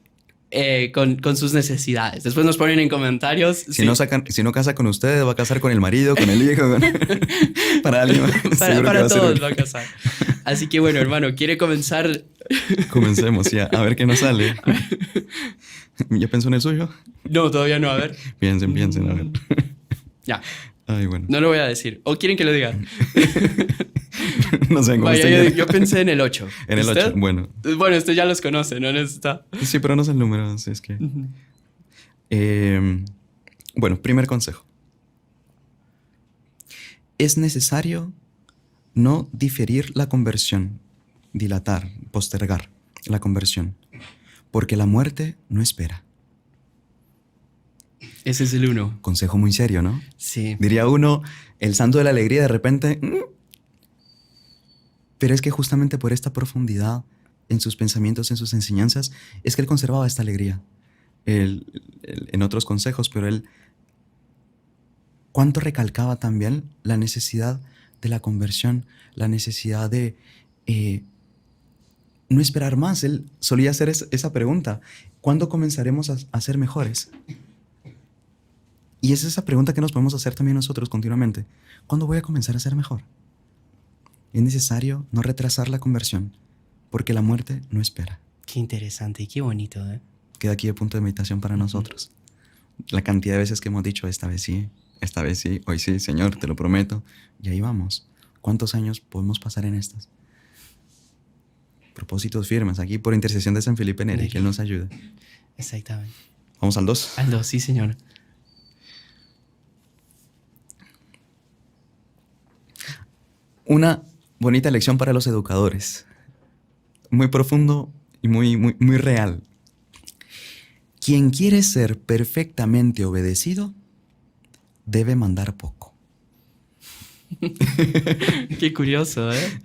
con sus necesidades. Después nos ponen en comentarios. Si no casa con ustedes, va a casar con el marido, con el hijo, para alguien. Para todos va a casar. Así que bueno, hermano, ¿quiere comenzar? Comencemos ya, a ver qué nos sale. ¿Ya pensó en el suyo? No, todavía no, a ver. Piensen, a ver. Ya, Ay, bueno. no lo voy a decir. ¿O quieren que lo diga? No sé cómo Vaya, usted yo pensé en el 8. En el 8, bueno. Bueno, usted ya los conoce, ¿no? Está. Sí, pero no sé el número, así es que... Bueno, primer consejo. Es necesario no diferir la conversión, dilatar, postergar la conversión, porque la muerte no espera. Ese es el 1. Consejo muy serio, ¿no? Sí. Diría uno, el santo de la alegría de repente... Pero es que justamente por esta profundidad en sus pensamientos, en sus enseñanzas, es que él conservaba esta alegría. En otros consejos, pero él cuánto recalcaba también la necesidad de la conversión, la necesidad de no esperar más. Él solía hacer esa pregunta, ¿cuándo comenzaremos a ser mejores? Y es esa pregunta que nos podemos hacer también nosotros continuamente. ¿Cuándo voy a comenzar a ser mejor? Es necesario no retrasar la conversión, porque la muerte no espera. Qué interesante y qué bonito, ¿eh? Queda aquí el punto de meditación para nosotros. La cantidad de veces que hemos dicho, esta vez sí, hoy sí, Señor, te lo prometo. Y ahí vamos. ¿Cuántos años podemos pasar en estas? Propósitos firmes, aquí por intercesión de San Felipe Neri, que Él nos ayude. Exactamente. Vamos al 2. Al 2, sí, señor. Una bonita lección para los educadores. Muy profundo y muy real. Quien quiere ser perfectamente obedecido debe mandar poco. Qué curioso, ¿eh?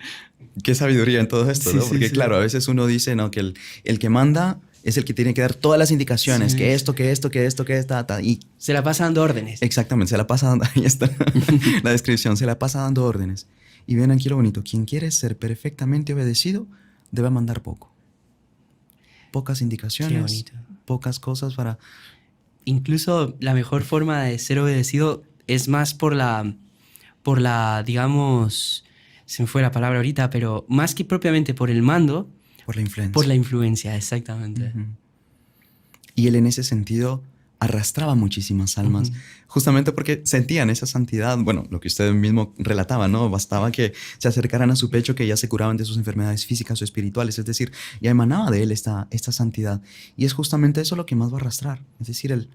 Qué sabiduría en todo esto, Sí, ¿no? sí, Porque sí. claro, a veces uno dice, ¿no? Que el que manda es el que tiene que dar todas las indicaciones, Sí. que esto, y Se la pasa dando órdenes. exactamente, se la pasa dando, ahí está la descripción, se la pasa dando órdenes. Y ven aquí lo bonito, quien quiere ser perfectamente obedecido debe mandar poco. Pocas indicaciones, Qué bonito. pocas cosas para... Incluso la mejor forma de ser obedecido es más por la, digamos, se me fue la palabra ahorita, pero más que propiamente por el mando, Por la influencia. por la influencia, exactamente. Ujú. Y él en ese sentido arrastraba muchísimas almas, justamente porque sentían esa santidad. Bueno, lo que usted mismo relataba, ¿no? Bastaba que se acercaran a su pecho que ya se curaban de sus enfermedades físicas o espirituales, es decir, ya emanaba de él esta santidad. Y es justamente eso lo que más va a arrastrar, es decir, el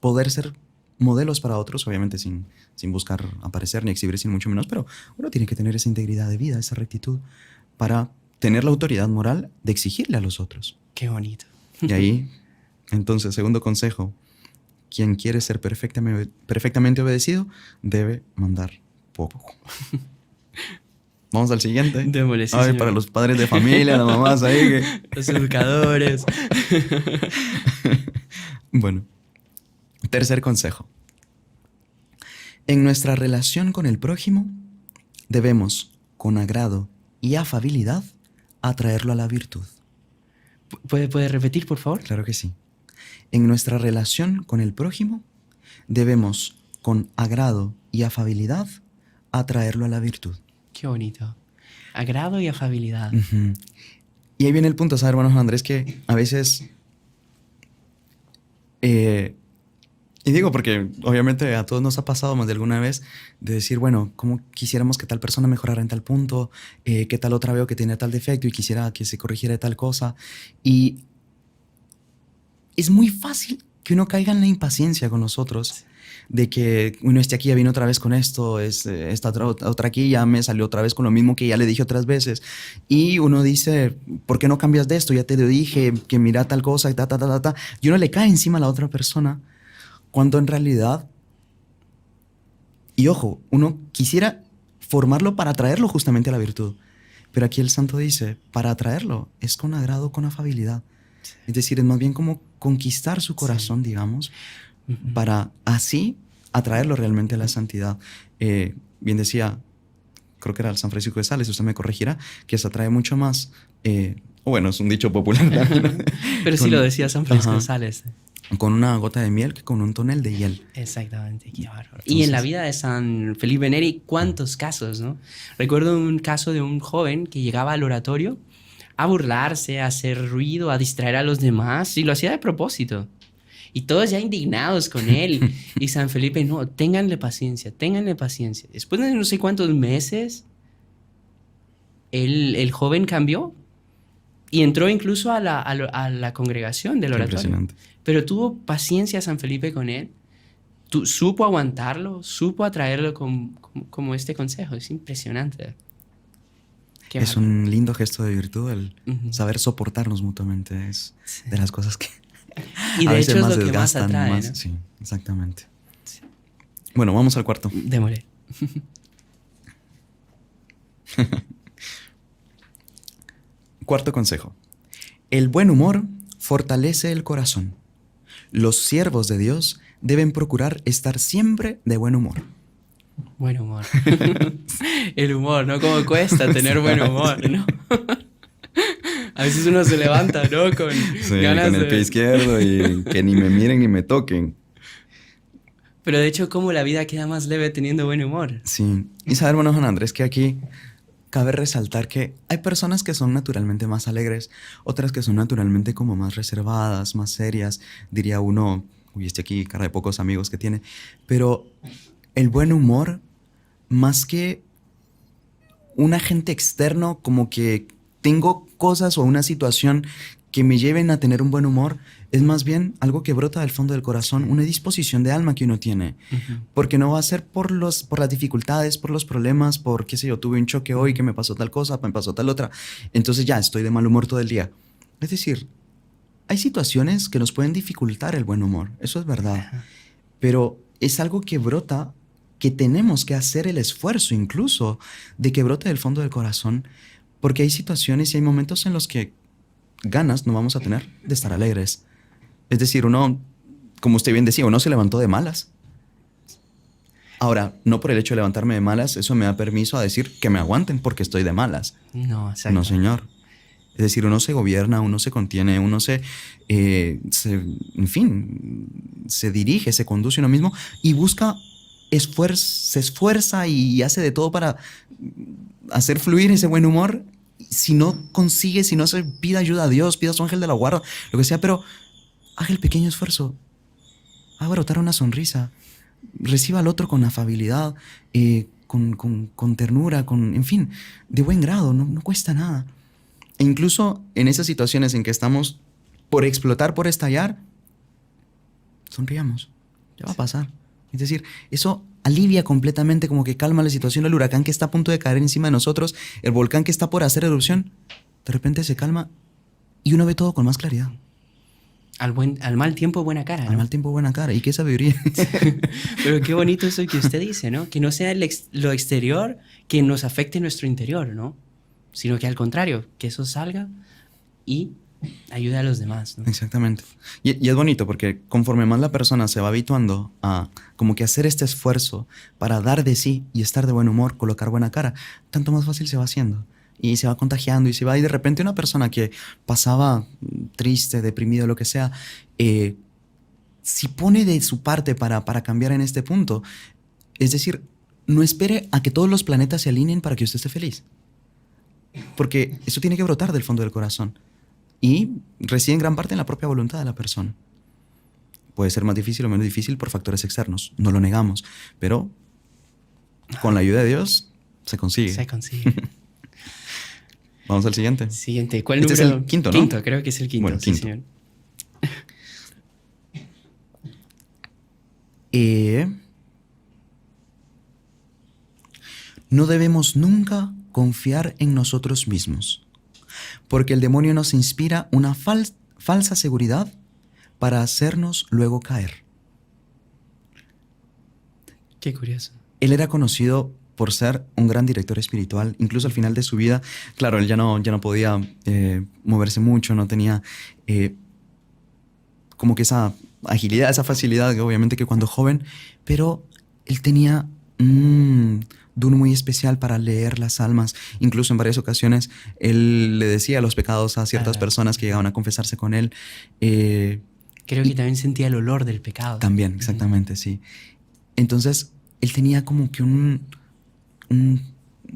poder ser modelos para otros, obviamente sin buscar aparecer ni exhibirse, ni mucho menos, pero uno tiene que tener esa integridad de vida, esa rectitud, para tener la autoridad moral de exigirle a los otros. Qué bonito. Y ahí, entonces, segundo consejo, quien quiere ser perfectamente obedecido debe mandar poco. Vamos al siguiente. Démosle, sí, Ay, señor. para los padres de familia, las mamás ahí que... Los educadores. Bueno, tercer consejo. En nuestra relación con el prójimo, debemos, con agrado y afabilidad, atraerlo a la virtud. ¿Puede repetir, por favor? Claro que sí. En nuestra relación con el prójimo, debemos, con agrado y afabilidad, atraerlo a la virtud. Qué bonito. Agrado y afabilidad. Ujú. Y ahí viene el punto, ¿sabes, hermanos Andrés? Que a veces... y digo porque obviamente a todos nos ha pasado más de alguna vez de decir, bueno, ¿cómo quisiéramos que tal persona mejorara en tal punto? ¿Qué tal otra veo que tiene tal defecto y quisiera que se corrigiera de tal cosa? Y es muy fácil que uno caiga en la impaciencia con nosotros, de que uno esté aquí, ya vino otra vez con esto, esta otra aquí ya me salió otra vez con lo mismo que ya le dije otras veces. Y uno dice, ¿por qué no cambias de esto? Ya te lo dije, que mira tal cosa, y uno le cae encima a la otra persona, cuando en realidad, y ojo, uno quisiera formarlo para atraerlo justamente a la virtud. Pero aquí el santo dice, para atraerlo es con agrado, con afabilidad. Es decir, es más bien como conquistar su corazón, digamos, para así atraerlo realmente a la santidad. Bien decía, creo que era el San Francisco de Sales, usted me corregirá, que se atrae mucho más, o bueno, es un dicho popular también, Pero sí con- lo decía San Francisco de ajá, Sales. con una gota de miel que con un tonel de hiel. Exactamente, qué bárbaro. Y Entonces- en la vida de San Felipe Neri, ¿cuántos casos, no? Recuerdo un caso de un joven que llegaba al oratorio a burlarse, a hacer ruido, a distraer a los demás, y lo hacía de propósito. Y todos ya indignados con él. Y San Felipe, no, ténganle paciencia, ténganle paciencia. Después de no sé cuántos meses, el joven cambió y entró incluso a la congregación del Qué oratorio. impresionante. Pero tuvo paciencia San Felipe con él. Supo aguantarlo, supo atraerlo como este consejo. Es impresionante. Qué Es bárbaro. un lindo gesto de virtud el Ujú. saber soportarnos mutuamente. Es Sí. de las cosas que Y a de veces hecho es más lo que más desgastan, atrae, más- ¿no? Sí, exactamente. Bueno, vamos al cuarto. Démosle. Cuarto consejo. El buen humor fortalece el corazón. Los siervos de Dios deben procurar estar siempre de buen humor. Buen humor. El humor, ¿no? Cómo cuesta tener buen humor, ¿no? A veces uno se levanta, ¿no? Con ganas con el de... pie izquierdo y que ni me miren ni me toquen. Pero de hecho, cómo la vida queda más leve teniendo buen humor. Sí. Y saber, bueno, Juan Andrés, que aquí cabe resaltar que hay personas que son naturalmente más alegres, otras que son naturalmente como más reservadas, más serias. Diría uno, uy, este aquí, cara de pocos amigos que tiene. Pero el buen humor, más que un agente externo, como que tengo cosas o una situación que me lleven a tener un buen humor, es más bien algo que brota del fondo del corazón, una disposición de alma que uno tiene. Ujú. Porque no va a ser por las dificultades, por los problemas, por qué sé yo, tuve un choque hoy, que me pasó tal cosa, me pasó tal otra. Entonces ya estoy de mal humor todo el día. Es decir, hay situaciones que nos pueden dificultar el buen humor, eso es verdad. Ajá. Pero es algo que brota, que tenemos que hacer el esfuerzo incluso de que brote del fondo del corazón, porque hay situaciones y hay momentos en los que ganas no vamos a tener de estar alegres. Es decir, uno, como usted bien decía, uno se levantó de malas. Ahora, no por el hecho de levantarme de malas, eso me da permiso a decir que me aguanten porque estoy de malas. No, exacto. No, señor. Es decir, uno se gobierna, uno se contiene, uno en fin, se dirige, se conduce uno mismo y busca, se esfuerza y hace de todo para hacer fluir ese buen humor. Si no consigue, si no se pide ayuda a Dios, pida a su ángel de la guarda, lo que sea, pero haga el pequeño esfuerzo. Haga brotar una sonrisa. Reciba al otro con afabilidad, con ternura, en fin, de buen grado, no cuesta nada. E incluso en esas situaciones en que estamos por explotar, por estallar, sonriamos. Ya va a pasar. Es decir, eso alivia completamente, como que calma la situación, el huracán que está a punto de caer encima de nosotros, el volcán que está por hacer erupción, de repente se calma y uno ve todo con más claridad. Al mal tiempo, buena cara, ¿no? Al mal tiempo, buena cara. ¿Y qué sabiduría? Pero qué bonito eso que usted dice, ¿no? Que no sea lo exterior que nos afecte nuestro interior, ¿no? Sino que al contrario, que eso salga y ayude a los demás, ¿no? Exactamente. Y es bonito porque conforme más la persona se va habituando a como que hacer este esfuerzo para dar de sí y estar de buen humor, colocar buena cara, tanto más fácil se va haciendo. Y se va contagiando y se va. Y de repente una persona que pasaba triste, deprimido, lo que sea, si pone de su parte para cambiar en este punto, es decir, no espere a que todos los planetas se alineen para que usted esté feliz. Porque eso tiene que brotar del fondo del corazón. Y reside en gran parte en la propia voluntad de la persona. Puede ser más difícil o menos difícil por factores externos, no lo negamos, pero con la ayuda de Dios se consigue. Se consigue. Vamos al siguiente. Siguiente. ¿Cuál Este número? es el quinto, ¿no? Quinto, creo que es el quinto. Bueno, sí, quinto. señor. No debemos nunca confiar en nosotros mismos, porque el demonio nos inspira una falsa seguridad para hacernos luego caer. Qué curioso. Él era conocido por ser un gran director espiritual, incluso al final de su vida. Claro, él ya no podía moverse mucho, no tenía como que esa agilidad, esa facilidad, obviamente que cuando joven, pero él tenía don muy especial para leer las almas. Incluso en varias ocasiones él le decía los pecados a ciertas personas que llegaban a confesarse con él. Creo que también sentía el olor del pecado. También, exactamente, sí. Entonces, él tenía como que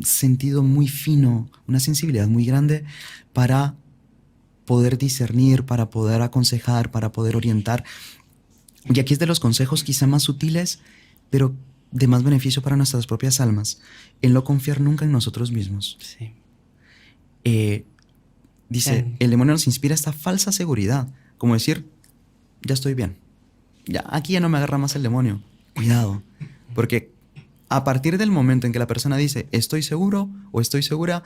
sentido muy fino, una sensibilidad muy grande para poder discernir, para poder aconsejar, para poder orientar. Y aquí es de los consejos quizá más sutiles, pero de más beneficio para nuestras propias almas, en no confiar nunca en nosotros mismos. Sí. Dice, Bien. el demonio nos inspira esta falsa seguridad, como decir, ya estoy bien, ya, aquí ya no me agarra más el demonio. Cuidado, porque a partir del momento en que la persona dice, estoy seguro o estoy segura,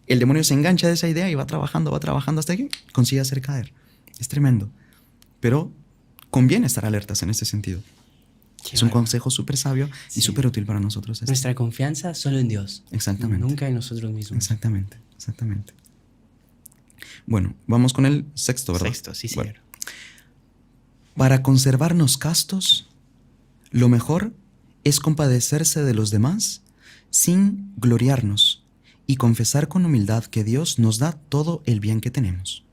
el demonio se engancha de esa idea y va trabajando hasta que consigue hacer caer. Es tremendo, pero conviene estar alertas en este sentido. Qué Es un bárbaro. consejo súper sabio Sí. y súper útil para nosotros. Nuestra confianza solo en Dios. Exactamente. Nunca en nosotros mismos. Exactamente, exactamente. Bueno, vamos con el sexto, ¿verdad? Sexto, sí, señor. Bueno, para conservarnos castos, lo mejor es compadecerse de los demás sin gloriarnos y confesar con humildad que Dios nos da todo el bien que tenemos.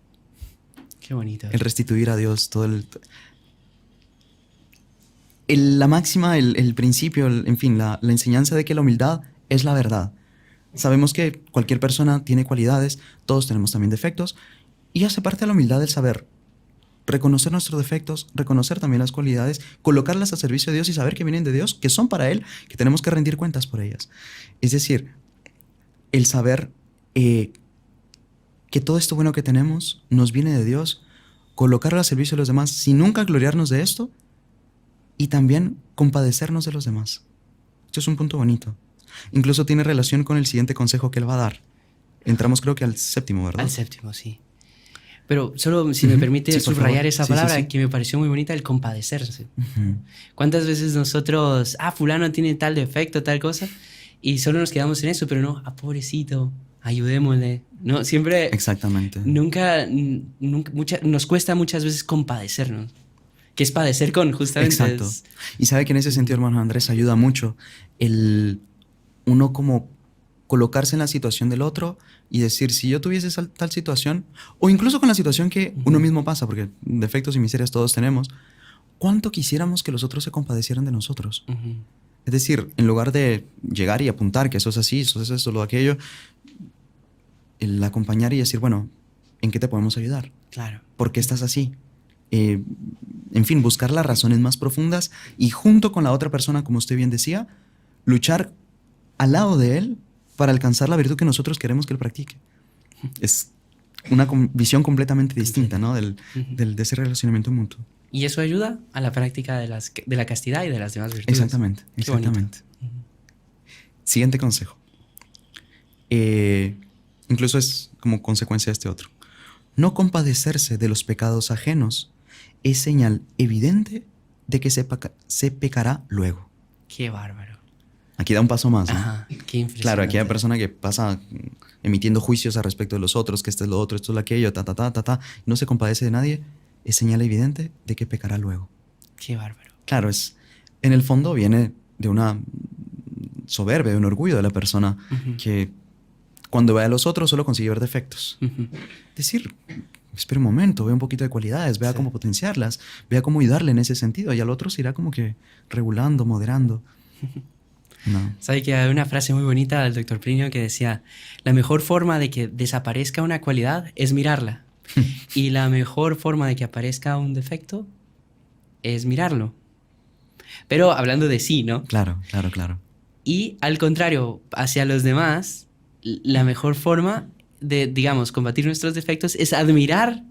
Qué bonito. El restituir a Dios todo la máxima, el principio, en fin, la enseñanza de que la humildad es la verdad. Sabemos que cualquier persona tiene cualidades, todos tenemos también defectos, y hace parte de la humildad el saber reconocer nuestros defectos, reconocer también las cualidades, colocarlas a servicio de Dios y saber que vienen de Dios, que son para Él, que tenemos que rendir cuentas por ellas. Es decir, el saber que todo esto bueno que tenemos nos viene de Dios, colocarlo a servicio de los demás sin nunca gloriarnos de esto y también compadecernos de los demás. Esto es un punto bonito. Incluso tiene relación con el siguiente consejo que Él va a dar. Entramos creo que al séptimo, ¿verdad? Al séptimo, sí. Pero solo si me permite Sí, por subrayar favor. esa Sí, palabra sí. que me pareció muy bonita, el compadecerse. Ujú. ¿Cuántas veces nosotros, fulano tiene tal defecto, tal cosa, y solo nos quedamos en eso, pero no, pobrecito, ayudémosle. No, siempre, Exactamente. nunca nos cuesta muchas veces compadecernos, que es padecer con, justamente. Exacto. Y sabe que en ese sentido, hermano Andrés, ayuda mucho el uno como colocarse en la situación del otro y decir, si yo tuviese tal situación, o incluso con la situación que uno mismo pasa, porque defectos y miserias todos tenemos, ¿cuánto quisiéramos que los otros se compadecieran de nosotros? Ujú. Es decir, en lugar de llegar y apuntar que eso es así, eso es esto, lo aquello, el acompañar y decir, bueno, ¿en qué te podemos ayudar? Claro. ¿Por qué estás así? En fin, buscar las razones más profundas y junto con la otra persona, como usted bien decía, luchar al lado de él para alcanzar la virtud que nosotros queremos que él practique. Es una visión completamente distinta, ¿no? De ese relacionamiento mutuo. Y eso ayuda a la práctica de la castidad y de las demás virtudes. Exactamente, Qué exactamente. bonito. Siguiente consejo. Incluso es como consecuencia de este otro. No compadecerse de los pecados ajenos es señal evidente de que se pecará luego. Qué bárbaro. Aquí da un paso más, ¿no? Ajá, qué impresionante. Claro, aquí hay persona que pasa emitiendo juicios al respecto de los otros, que esto es lo otro, esto es lo aquello, no se compadece de nadie, es señal evidente de que pecará luego. Qué bárbaro. Claro, en el fondo viene de una soberbia, de un orgullo de la persona que cuando ve a los otros solo consigue ver defectos. Decir, espera un momento, vea un poquito de cualidades, vea cómo potenciarlas, vea cómo ayudarle en ese sentido, y al otro se irá como que regulando, moderando. No. ¿Sabe que hay una frase muy bonita del doctor Plinio que decía, la mejor forma de que desaparezca una cualidad es mirarla y la mejor forma de que aparezca un defecto es mirarlo? Pero hablando de sí, ¿no? Claro, claro, claro. Y al contrario, hacia los demás, la mejor forma de, digamos, combatir nuestros defectos es admirar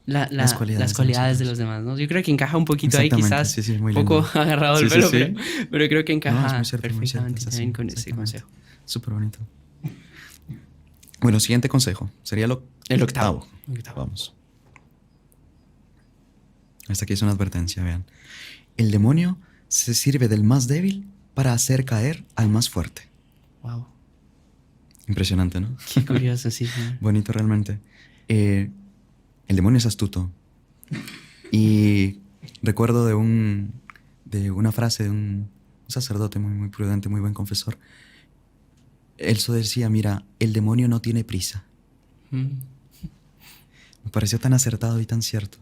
las cualidades de los demás, ¿no? Yo creo que encaja un poquito ahí, quizás sí, sí, muy un poco lindo. agarrado el Sí, pelo, sí, sí. pero creo que encaja No, es muy cierto, perfectamente es así, también con ese exactamente. consejo. Súper bonito. Bueno, siguiente consejo. Sería El octavo. Vamos. Esta aquí es una advertencia, vean. El demonio se sirve del más débil para hacer caer al más fuerte. Wow. Impresionante, ¿no? Qué curioso, sí. Bonito realmente. El demonio es astuto. Y recuerdo de una frase de un sacerdote muy, muy prudente, muy buen confesor. Él decía, mira, el demonio no tiene prisa. Me pareció tan acertado y tan cierto.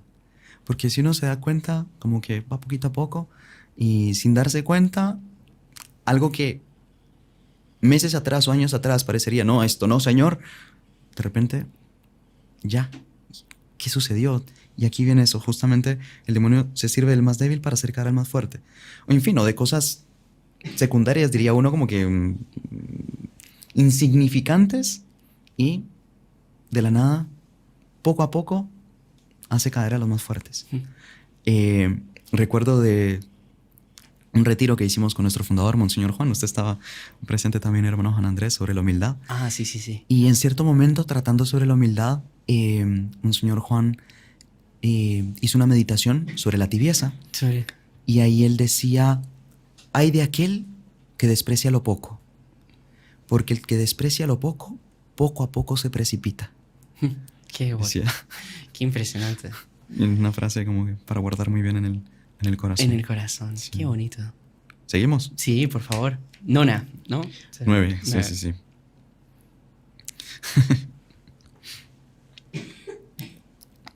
Porque si uno se da cuenta, como que va poquito a poco, y sin darse cuenta, algo que meses atrás o años atrás parecería, no, esto no, Señor, de repente, ya, ¿qué sucedió? Y aquí viene eso, justamente el demonio se sirve del más débil para acercar al más fuerte. O en fin, o de cosas secundarias, diría uno, como que insignificantes, y de la nada, poco a poco, hace caer a los más fuertes. Recuerdo de un retiro que hicimos con nuestro fundador, Monseñor Juan. Usted estaba presente también, hermano Juan Andrés, sobre la humildad. Ah, sí, sí, sí. Y en cierto momento, tratando sobre la humildad, Monseñor Juan hizo una meditación sobre la tibieza. Sobre... Y ahí él decía, hay de aquel que desprecia lo poco, porque el que desprecia lo poco, poco a poco se precipita. Qué bueno. Decía. Qué impresionante. Una frase como que para guardar muy bien en el corazón. En el corazón. Sí. Qué bonito. ¿Seguimos? Sí, por favor. Nona, ¿no? 9, sí.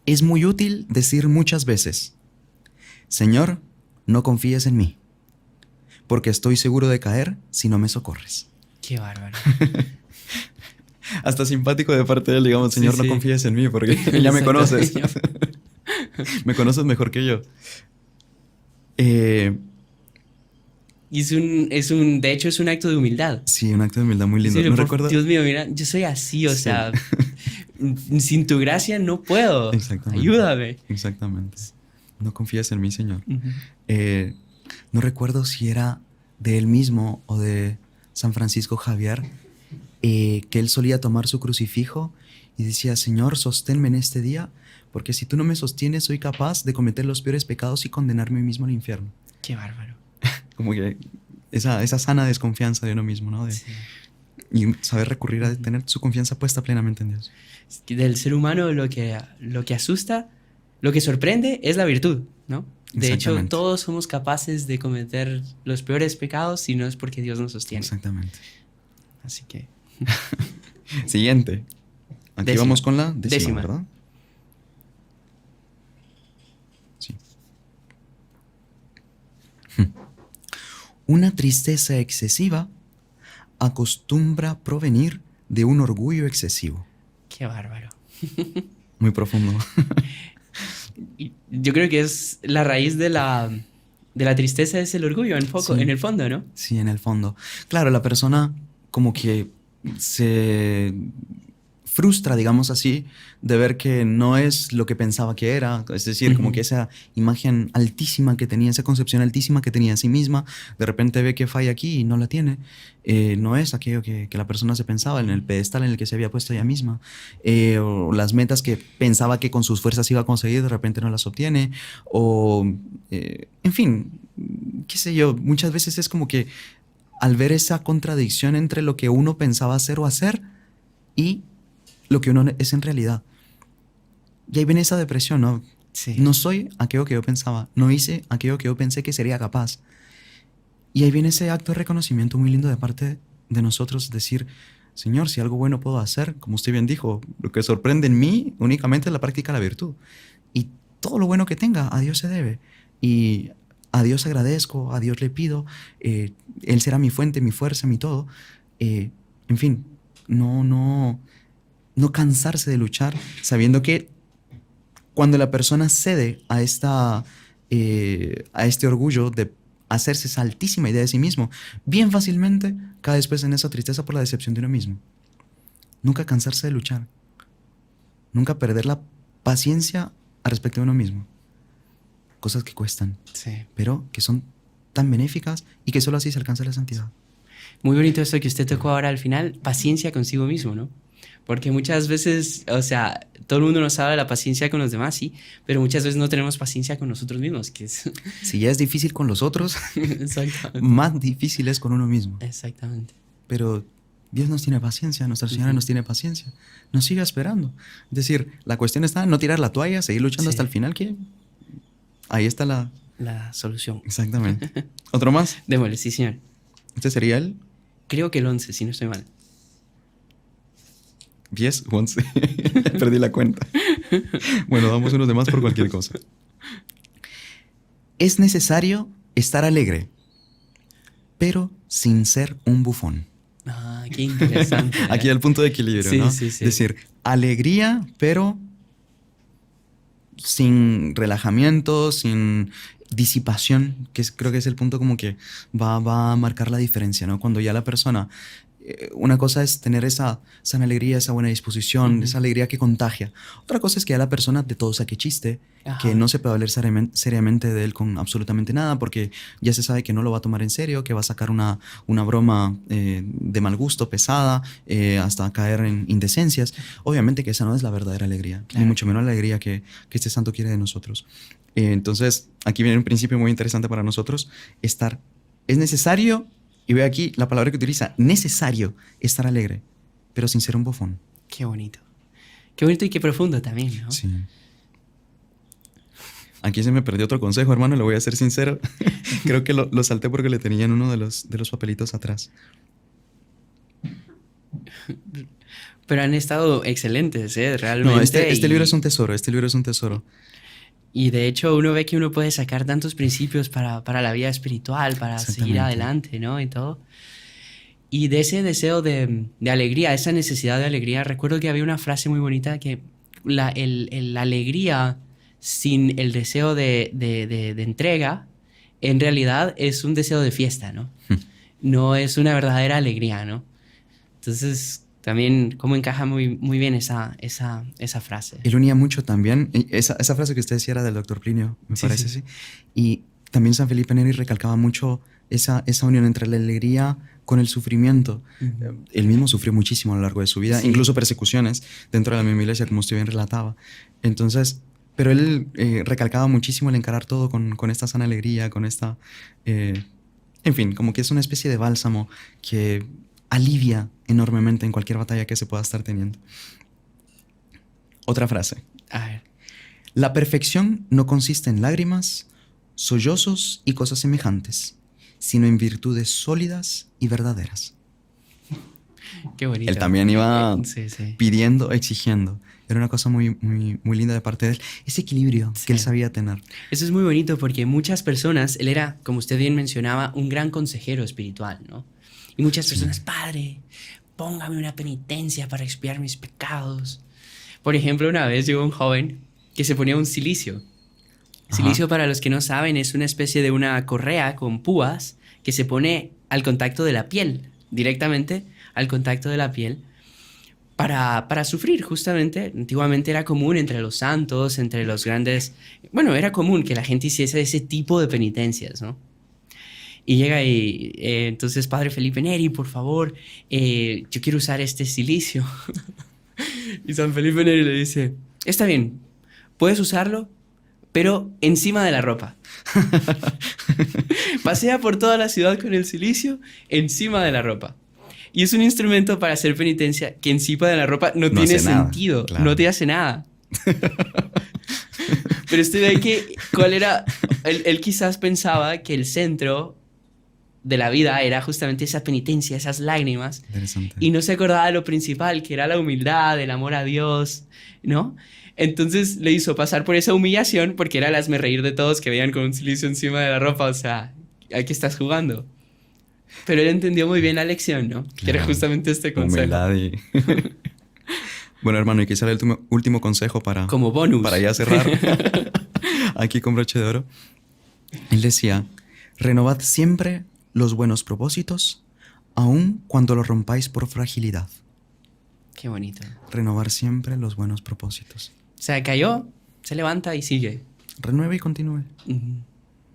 Es muy útil decir muchas veces, Señor, no confíes en mí, porque estoy seguro de caer si no me socorres. Qué bárbaro. Hasta simpático de parte de él, digamos, Señor, Sí, no confíes en mí, porque ya me conoces. Me conoces mejor que yo. Y de hecho, es un acto de humildad. Sí, un acto de humildad muy lindo. Sí, No recuerdo. Dios mío, mira, yo soy así, o Sí. sea, sin tu gracia no puedo. Exactamente. Ayúdame. Exactamente. No confíes en mí, Señor. Uh-huh. No recuerdo si era de él mismo o de San Francisco Javier, que él solía tomar su crucifijo y decía, Señor, sosténme en este día, porque si tú no me sostienes, soy capaz de cometer los peores pecados y condenarme a mí mismo al infierno. Qué bárbaro. Como que esa sana desconfianza de uno mismo, ¿no? Sí. Y saber recurrir a tener su confianza puesta plenamente en Dios. Es que del ser humano lo que asusta, lo que sorprende es la virtud, ¿no? De hecho, Exactamente. todos somos capaces de cometer los peores pecados si no es porque Dios nos sostiene. Exactamente. Así que... Siguiente. Aquí Décima. vamos con la décima, Décima. ¿verdad? Sí. Una tristeza excesiva acostumbra provenir de un orgullo excesivo. Qué bárbaro. Muy profundo. Y yo creo que es la raíz de la tristeza es el orgullo, Sí. en el fondo, ¿no? Sí, en el fondo. Claro, la persona como que se frustra, digamos así, de ver que no es lo que pensaba que era. Es decir, como que esa imagen altísima que tenía, esa concepción altísima que tenía de sí misma, de repente ve que falla aquí y no la tiene. No es aquello que la persona se pensaba, en el pedestal en el que se había puesto ella misma. O las metas que pensaba que con sus fuerzas iba a conseguir, de repente no las obtiene. O, en fin, qué sé yo, muchas veces es como que al ver esa contradicción entre lo que uno pensaba hacer o hacer y lo que uno es en realidad. Y ahí viene esa depresión, ¿no? Sí. No soy aquello que yo pensaba, no hice aquello que yo pensé que sería capaz. Y ahí viene ese acto de reconocimiento muy lindo de parte de nosotros, decir, Señor, si algo bueno puedo hacer, como usted bien dijo, lo que sorprende en mí únicamente es la práctica de la virtud. Y todo lo bueno que tenga, a Dios se debe. Y a Dios agradezco, a Dios le pido, Él será mi fuente, mi fuerza, mi todo. En fin, no cansarse de luchar, sabiendo que cuando la persona cede a este orgullo de hacerse esa altísima idea de sí mismo, bien fácilmente cae después en esa tristeza por la decepción de uno mismo. Nunca cansarse de luchar. Nunca perder la paciencia al respecto de uno mismo. Cosas que cuestan, Sí. pero que son tan benéficas y que solo así se alcanza la santidad. Muy bonito esto que usted tocó ahora al final, paciencia consigo mismo, ¿no? Porque muchas veces, o sea, todo el mundo nos habla de la paciencia con los demás, sí, pero muchas veces no tenemos paciencia con nosotros mismos, que es... Si ya es difícil con los otros, Exactamente. más difícil es con uno mismo. Exactamente. Pero Dios nos tiene paciencia, Nuestra Señora nos tiene paciencia, nos sigue esperando. Es decir, la cuestión está en no tirar la toalla, seguir luchando Sí. hasta el final, que ahí está la... La solución. Exactamente. ¿Otro más? Démosle, sí, señor. Este sería el Creo que el 11, si no estoy mal. 10 o 11. Perdí la cuenta. Bueno, damos unos de más por cualquier cosa. Es necesario estar alegre, pero sin ser un bufón. Ah, qué interesante. Aquí el punto de equilibrio, Sí, ¿no? sí, sí. Es decir, alegría, pero sin relajamiento, sin disipación, creo que es el punto como que va a marcar la diferencia, ¿no? Cuando ya la persona, una cosa es tener esa alegría, esa buena disposición, esa alegría que contagia. Otra cosa es que ya la persona de todo saque chiste, Ajá. que no se puede hablar seriamente de él con absolutamente nada, porque ya se sabe que no lo va a tomar en serio, que va a sacar una broma de mal gusto, pesada, hasta caer en indecencias. Obviamente que esa no es la verdadera alegría, Claro. ni mucho menos la alegría que este santo quiere de nosotros. Entonces, aquí viene un principio muy interesante para nosotros, es necesario, y ve aquí la palabra que utiliza, necesario estar alegre, pero sin ser un bofón. Qué bonito. Qué bonito y qué profundo también, ¿no? Sí. Aquí se me perdió otro consejo, hermano, le voy a ser sincero. Creo que lo salté porque le tenía en uno de los papelitos atrás. Pero han estado excelentes, realmente. No, este libro es un tesoro, este libro es un tesoro. Y de hecho uno ve que uno puede sacar tantos principios para la vida espiritual, para seguir Exactamente. adelante, ¿no? Y todo. Y de ese deseo de alegría, esa necesidad de alegría, recuerdo que había una frase muy bonita que la alegría sin el deseo de entrega, en realidad es un deseo de fiesta, ¿no? No es una verdadera alegría, ¿no? Entonces, también cómo encaja muy, muy bien esa frase. Él unía mucho también, esa frase que usted decía era del doctor Plinio, me Sí, parece, sí. sí. Y también San Felipe Neri recalcaba mucho esa unión entre la alegría con el sufrimiento. Él mismo sufrió muchísimo a lo largo de su vida, Sí. incluso persecuciones dentro de la misma iglesia, como usted bien relataba. Entonces, pero él recalcaba muchísimo el encarar todo con esta sana alegría, con esta... en fin, como que es una especie de bálsamo que alivia enormemente en cualquier batalla que se pueda estar teniendo. Otra frase. A ver. La perfección no consiste en lágrimas, sollozos y cosas semejantes, sino en virtudes sólidas y verdaderas. Qué bonito. Él también iba Sí, sí. pidiendo, exigiendo. Era una cosa muy, muy, muy linda de parte de él. Ese equilibrio Sí. que él sabía tener. Eso es muy bonito porque muchas personas, él era, como usted bien mencionaba, un gran consejero espiritual, ¿no? Y muchas personas, padre, póngame una penitencia para expiar mis pecados. Por ejemplo, una vez llegó un joven que se ponía un cilicio. Cilicio, Ajá. para los que no saben, es una especie de una correa con púas que se pone al contacto de la piel, directamente al contacto de la piel, para sufrir, justamente. Antiguamente era común entre los santos, entre los grandes... Bueno, era común que la gente hiciese ese tipo de penitencias, ¿no? Y llega y entonces, Padre Felipe Neri, por favor, yo quiero usar este cilicio. Y San Felipe Neri le dice, está bien, puedes usarlo, pero encima de la ropa. Pasea por toda la ciudad con el cilicio encima de la ropa. Y es un instrumento para hacer penitencia que encima de la ropa no tiene hace nada, sentido, claro. no te hace nada. Pero usted ve que, ¿cuál era? Él quizás pensaba que el centro de la vida era justamente esa penitencia, esas lágrimas, Interesante. y no se acordaba de lo principal, que era la humildad, el amor a Dios, ¿no? Entonces le hizo pasar por esa humillación porque era el hazmerreír de todos que veían con un silicio encima de la ropa, o sea, ¿a qué estás jugando? Pero él entendió muy bien la lección, ¿no? Que era Claro. justamente este consejo. Humildad y... Bueno, hermano, y quizá el último consejo para... Como bonus. Para ya cerrar. Aquí con broche de oro. Él decía, renovad siempre los buenos propósitos, aun cuando los rompáis por fragilidad. Qué bonito. Renovar siempre los buenos propósitos. O sea, cayó, se levanta y sigue. Renueve y continúe.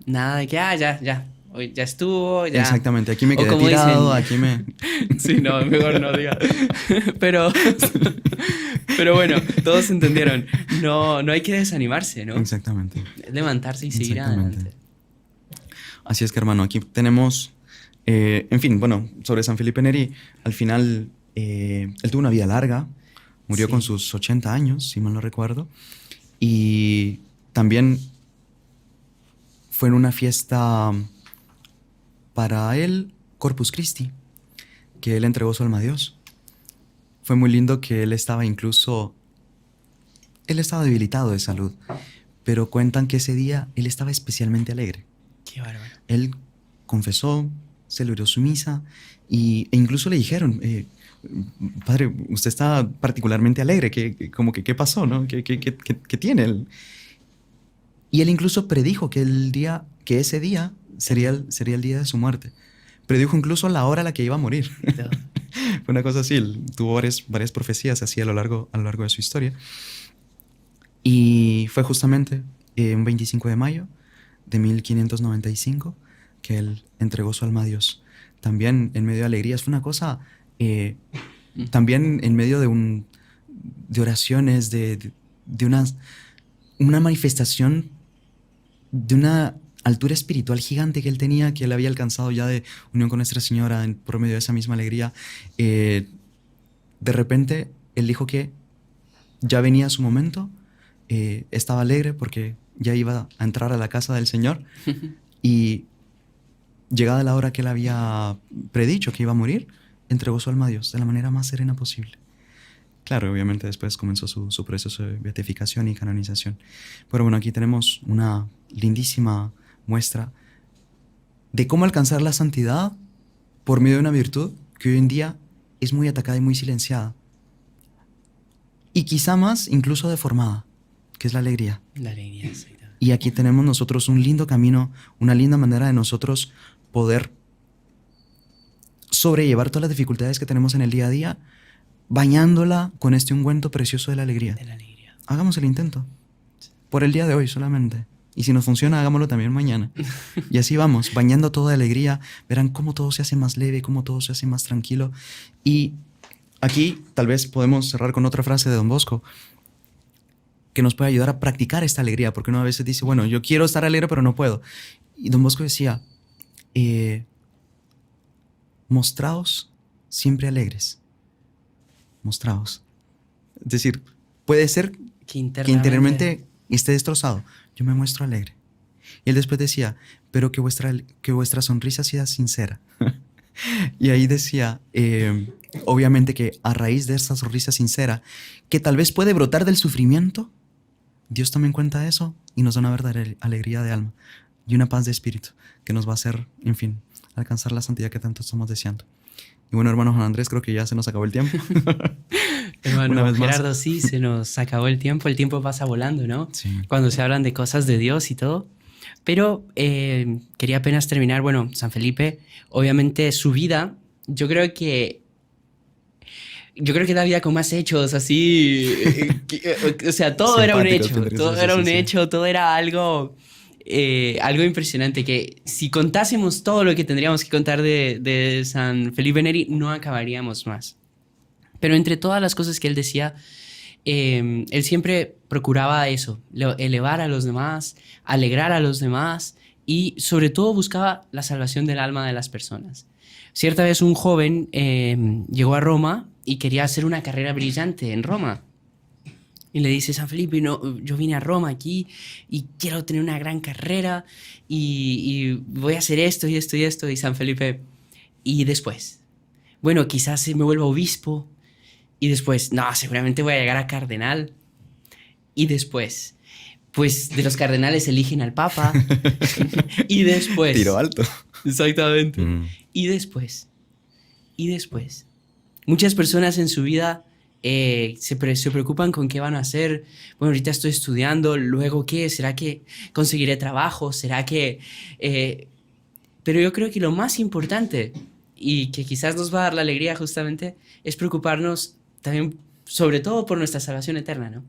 Nada de que, ya. Hoy ya estuvo, ya. Exactamente, aquí me O quedé como tirado, dicen- aquí me... Sí, no, mejor no diga. Pero bueno, todos entendieron. No hay que desanimarse, ¿no? Exactamente. Es levantarse y seguir Exactamente. adelante. Así es que, hermano, aquí tenemos... en fin, bueno, sobre San Felipe Neri, al final, él tuvo una vida larga, murió Sí. con sus 80 años, si mal no recuerdo, y también fue en una fiesta para él, Corpus Christi, que él entregó su alma a Dios. Fue muy lindo que él estaba debilitado de salud, pero cuentan que ese día él estaba especialmente alegre. Qué bárbaro. Él confesó, celebró su misa e incluso le dijeron, padre, usted está particularmente alegre, ¿qué pasó, no? ¿Qué tiene él? Y él incluso predijo que ese día sería el día de su muerte. Predijo incluso la hora a la que iba a morir. No. Fue una cosa así. Él tuvo varias profecías así a lo largo de su historia. Y fue justamente un 25 de mayo de 1595 que él entregó su alma a Dios. También en medio de alegrías. Fue una cosa... también en medio de oraciones, de una manifestación de una altura espiritual gigante que él tenía, que él había alcanzado ya de unión con Nuestra Señora por medio de esa misma alegría. De repente, él dijo que ya venía su momento, estaba alegre porque ya iba a entrar a la casa del Señor y llegada la hora que él había predicho que iba a morir, entregó su alma a Dios de la manera más serena posible. Claro, obviamente después comenzó su proceso de beatificación y canonización. Pero bueno, aquí tenemos una lindísima muestra de cómo alcanzar la santidad por medio de una virtud que hoy en día es muy atacada y muy silenciada. Y quizá más incluso deformada, que es la alegría. La alegría, sí. Y aquí tenemos nosotros un lindo camino, una linda manera de nosotros poder sobrellevar todas las dificultades que tenemos en el día a día, bañándola con este ungüento precioso de la alegría. De la alegría. Hagamos el intento. Por el día de hoy solamente. Y si nos funciona, hagámoslo también mañana. Y así vamos, bañando todo de alegría. Verán cómo todo se hace más leve, cómo todo se hace más tranquilo. Y aquí tal vez podemos cerrar con otra frase de Don Bosco que nos puede ayudar a practicar esta alegría. Porque uno a veces dice, bueno, yo quiero estar alegre, pero no puedo. Y Don Bosco decía, mostraos siempre alegres. Mostraos. Es decir, puede ser que interiormente esté destrozado. Yo me muestro alegre. Y él después decía, pero que vuestra sonrisa sea sincera. Y ahí decía, obviamente que a raíz de esta sonrisa sincera, que tal vez puede brotar del sufrimiento, Dios también cuenta eso y nos da una verdadera alegría de alma y una paz de espíritu que nos va a hacer, en fin, alcanzar la santidad que tanto estamos deseando. Y bueno, hermano Juan Andrés, creo que ya se nos acabó el tiempo. Hermano Gerardo, sí, se nos acabó el tiempo pasa volando, ¿no? Sí. Cuando se hablan de cosas de Dios y todo. Pero quería apenas terminar, bueno, San Felipe, obviamente su vida, yo creo que la vida con más hechos, así, o sea, todo era un hecho, todo era algo impresionante, que si contásemos todo lo que tendríamos que contar de San Felipe Neri, no acabaríamos más. Pero entre todas las cosas que él decía, él siempre procuraba eso, elevar a los demás, alegrar a los demás y sobre todo buscaba la salvación del alma de las personas. Cierta vez un joven llegó a Roma y quería hacer una carrera brillante en Roma. Y le dice, San Felipe, no, yo vine a Roma aquí y quiero tener una gran carrera y voy a hacer esto y esto y esto. Y San Felipe, y después, bueno, quizás me vuelva obispo. Y después, no, seguramente voy a llegar a cardenal. Y después, pues de los cardenales eligen al papa. Y después... Tiro alto. Exactamente. Y después. Muchas personas en su vida se preocupan con qué van a hacer. Bueno, ahorita estoy estudiando, luego ¿qué? ¿Será que conseguiré trabajo? ¿Será que...? Pero yo creo que lo más importante, y que quizás nos va a dar la alegría justamente, es preocuparnos también, sobre todo, por nuestra salvación eterna, ¿no?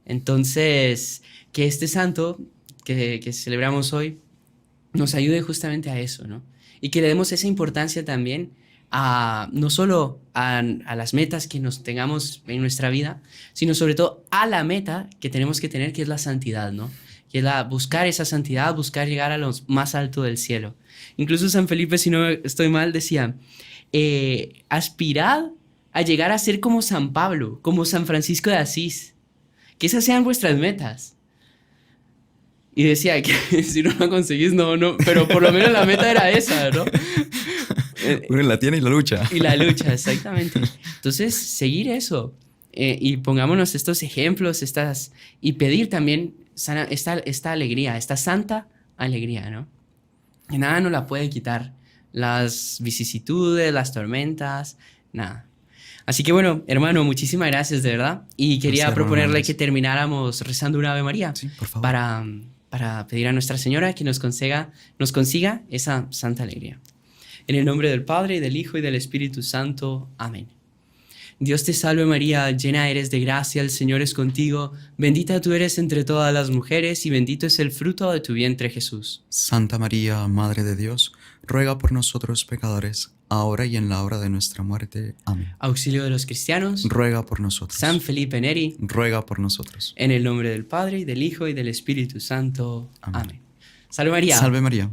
Entonces, que este santo que celebramos hoy nos ayude justamente a eso, ¿no? Y que le demos esa importancia también no solo a las metas que nos tengamos en nuestra vida, sino sobre todo a la meta que tenemos que tener, que es la santidad, ¿no? Que es buscar esa santidad, buscar llegar a lo más alto del cielo. Incluso San Felipe, si no estoy mal, decía, aspirad a llegar a ser como San Pablo, como San Francisco de Asís, que esas sean vuestras metas. Y decía que si no lo conseguís, no, pero por lo menos la meta era esa, ¿no? Uno la tiene y la lucha. Y la lucha, exactamente. Entonces, seguir eso. Y pongámonos estos ejemplos, y pedir también esta alegría, esta santa alegría, ¿no? Que nada nos la puede quitar. las vicisitudes, las tormentas, nada. Así que bueno, hermano, muchísimas gracias de verdad. Y quería Gracias, hermano proponerle Andrés. que termináramos rezando una Ave María Sí, por favor. para pedir a Nuestra Señora que nos consiga esa santa alegría. En el nombre del Padre, y del Hijo, y del Espíritu Santo. Amén. Dios te salve María, llena eres de gracia, el Señor es contigo, bendita tú eres entre todas las mujeres y bendito es el fruto de tu vientre Jesús. Santa María, Madre de Dios, ruega por nosotros pecadores, ahora y en la hora de nuestra muerte. Amén. Auxilio de los cristianos, Ruega por nosotros. San Felipe Neri, Ruega por nosotros. en el nombre del Padre, y del Hijo, y del Espíritu Santo. Amén. Amén. Salve María. Salve María.